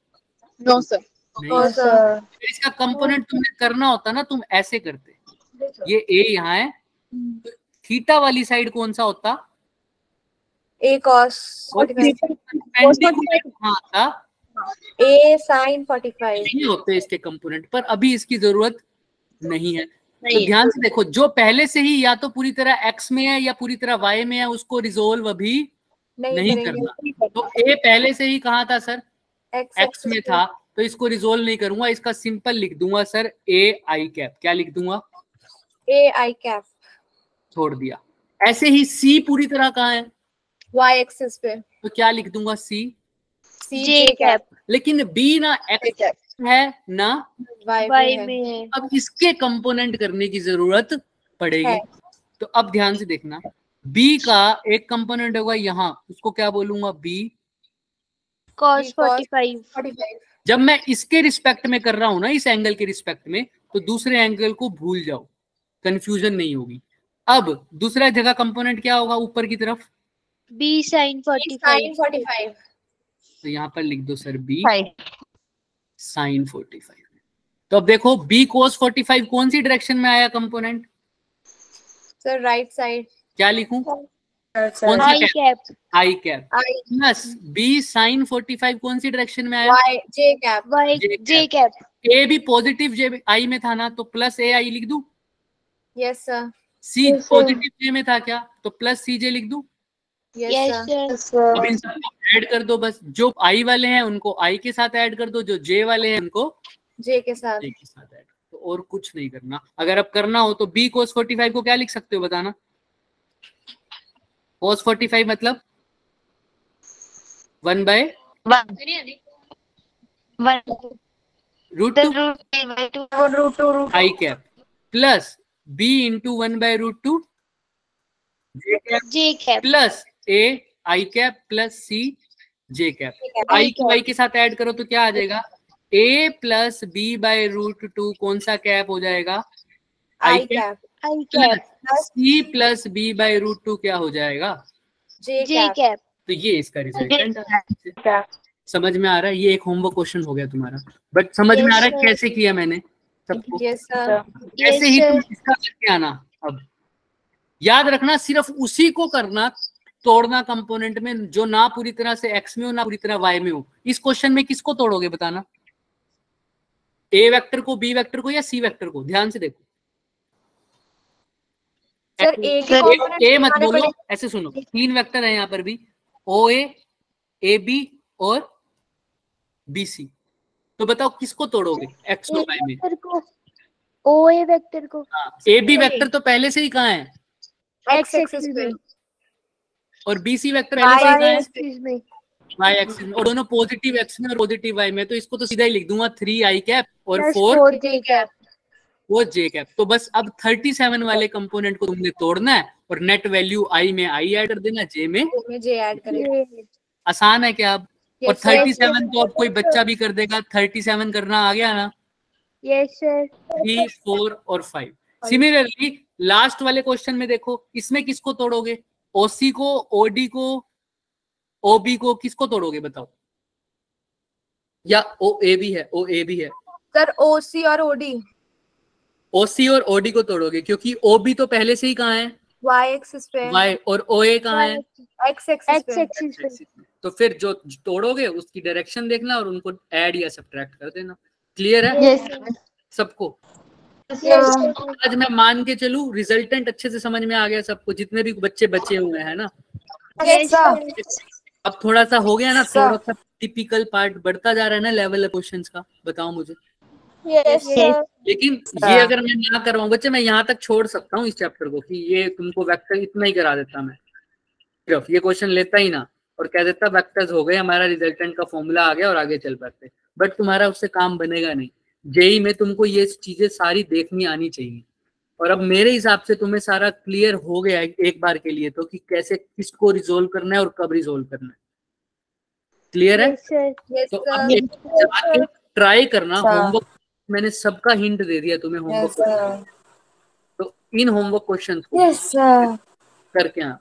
No sir. नहीं सर। इसका कंपोनेंट तुमने करना होता ना, तुम ऐसे करते। ये ए यहाँ है, तो थीटा वाली साइड कौन सा होता? ए कॉस 45। ए साइन 45 ये होते इसके कंपोनेंट, पर अभी इसकी जरूरत नहीं है। तो ध्यान से देखो, जो पहले से ही या तो पूरी तरह एक्स में है या पूरी तरह वाई में है, उसको रिजोल्व अभी नहीं करना। तो ए पहले से ही कहाँ था सर? एक्स में था, तो इसको रिजोल्व नहीं करूंगा। इसका सिंपल लिख दूंगा सर ए आई कैप। क्या लिख दूंगा? ए आई कैप। छोड़ दिया। ऐसे ही सी पूरी तरह कहाँ है? वाई एक्सिस पे, तो क्या लिख दूंगा? सी जे कैप। लेकिन बी ना एक्स है ना वाई में है। अब इसके कंपोनेंट करने की जरूरत पड़ेगी। तो अब ध्यान से देखना, बी का एक कंपोनेंट होगा यहाँ, उसको क्या बोलूंगा? B cos 45। जब मैं इसके रिस्पेक्ट में कर रहा हूं ना, इस एंगल के रिस्पेक्ट में, तो दूसरे एंगल को भूल जाओ, कंफ्यूजन नहीं होगी। अब दूसरा जगह कंपोनेंट क्या होगा ऊपर की तरफ? b sin 45। तो यहाँ पर लिख दो सर b sin 45। तो अब देखो b cos 45 कौन सी डायरेक्शन में आया कंपोनेंट? Sir right side. क्या लिखूं? कौन सा cap? I cap. Plus b sin 45 कौन सी डायरेक्शन में आया? J cap. J cap. a भी पॉजिटिव जे आई में था ना, तो प्लस ए आई लिख दूं? Yes sir. C positive j में था क्या, तो प्लस सी जे लिख दूं? Yes sir. अब इन सबको ऐड कर दो बस। जो आई वाले हैं उनको आई के साथ ऐड कर दो, जो जे वाले हैं उनको जे के साथ ऐड। तो और कुछ नहीं करना। अगर अब करना हो तो b cos 45 को क्या लिख सकते हो बताना? cos 45 मतलब 1/√2 i cap plus b into 1/√2 j cap plus a i cap plus c j cap. I को आई के साथ ऐड करो तो क्या आ जाएगा? a प्लस b/√2 कौन सा कैप हो जाएगा? आई कैप। c प्लस b/√2 क्या हो जाएगा? जे कैप। तो ये इसका रिजल्टेंट है। समझ में आ रहा है? ये एक होमवर्क क्वेश्चन हो गया तुम्हारा, बट समझ में आ रहा है कैसे किया मैंने सबको? ऐसे ही तुम इसका करके आना। अब याद रखना, सिर्फ उसी को करना, तोड़ना कंपोनेंट में जो ना पूरी तरह से एक्स में हो ना पूरी तरह वाई में हो। इस क्वेश्चन में किसको तोड़ोगे बताना? ए वेक्टर को, बी वेक्टर को या सी वेक्टर को? ध्यान से देखो सर। ए मत बोलो, ऐसे सुनो, 3 वेक्टर है यहाँ पर भी, ओ ए बी और बी सी। तो बताओ किसको तोड़ोगे एक्स और वाई में? ओ ए वेक्टर को। ए बी वेक्टर तो पहले से ही कहाँ है? एक्स एक्सिस पे। और बी सी वेक्टर पहले से ही कहाँ है? वाई एक्सिस में। और दोनों पॉजिटिव एक्स में और पॉजिटिव वाई में। तो इसको तो सीधा ही लिख दूंगा 3 आई कैप और 4 जे कैप। तो बस अब 37 वाले कंपोनेंट को तुमने तोड़ना है और नेट वैल्यू आई में आई ऐड कर देना, जे में जे ऐड करेंगे। आसान है क्या? अब और 37 तो अब कोई बच्चा भी कर देगा। 37 करना आ गया ना? Yes sir. 3, 4 और 5। सिमिलरली लास्ट वाले क्वेश्चन में देखो, इसमें किसको तोड़ोगे? ओसी को, ओडी को, ओबी को, किसको तोड़ोगे बताओ? या ओ ए भी है? ओ ए भी है सर, ओसी और ओडी। ओसी और ओडी को तोड़ोगे क्योंकि ओबी तो पहले से ही कहाँ है? वाई एक्सिस पे। वाई। और ओ ए कहाँ है? एक्स एक्सिस पे। एक्सिस पे। तो फिर जो तोड़ोगे उसकी डायरेक्शन देखना और उनको ऐड या सब्ट्रैक्ट कर देना। क्लियर है यस सबको? यस आज मैं मान के चलूं रिजल्टेंट अच्छे से समझ में आ गया सबको, जितने भी बच्चे बचे हुए हैं ना? यस अब थोड़ा सा हो गया ना, सर। थोड़ा सा टिपिकल पार्ट बढ़ता जा रहा है ना लेवल क्वेश्चंस का। बताओ मुझे। यस लेकिन ये अगर मैं ना करवाऊं बच्चे, मैं यहाँ तक छोड़ सकता हूँ इस चैप्टर को कि ये तुमको वेक्टर इतना ही करा देता, मैं सिर्फ ये क्वेश्चन लेता ही ना और कह देता वेक्टर्स हो गए, हमारा रिजल्टेंट का फॉर्मूला आ गया और आगे चल पाते। बट तुम्हारा उससे काम बनेगा नहीं। जेई में तुमको ये चीजें सारी देखनी आनी चाहिए। और अब मेरे हिसाब से तुम्हें सारा क्लियर हो गया है एक बार के लिए तो, कि कैसे किसको रिजोल्व करना है और कब रिजोल्व करना है। क्लियर है? तो अब ये जाके ट्राई करना। होमवर्क मैंने सबका हिंट दे दिया तुम्हें होमवर्क। तो इन होमवर्क क्वेश्चन को करके आना।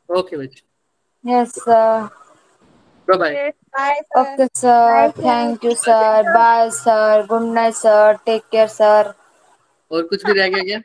ओके बच्चे। Yes sir. Bye. Okay sir, thank you sir, bye sir, good night sir, take care sir. और कुछ भी रह गया क्या?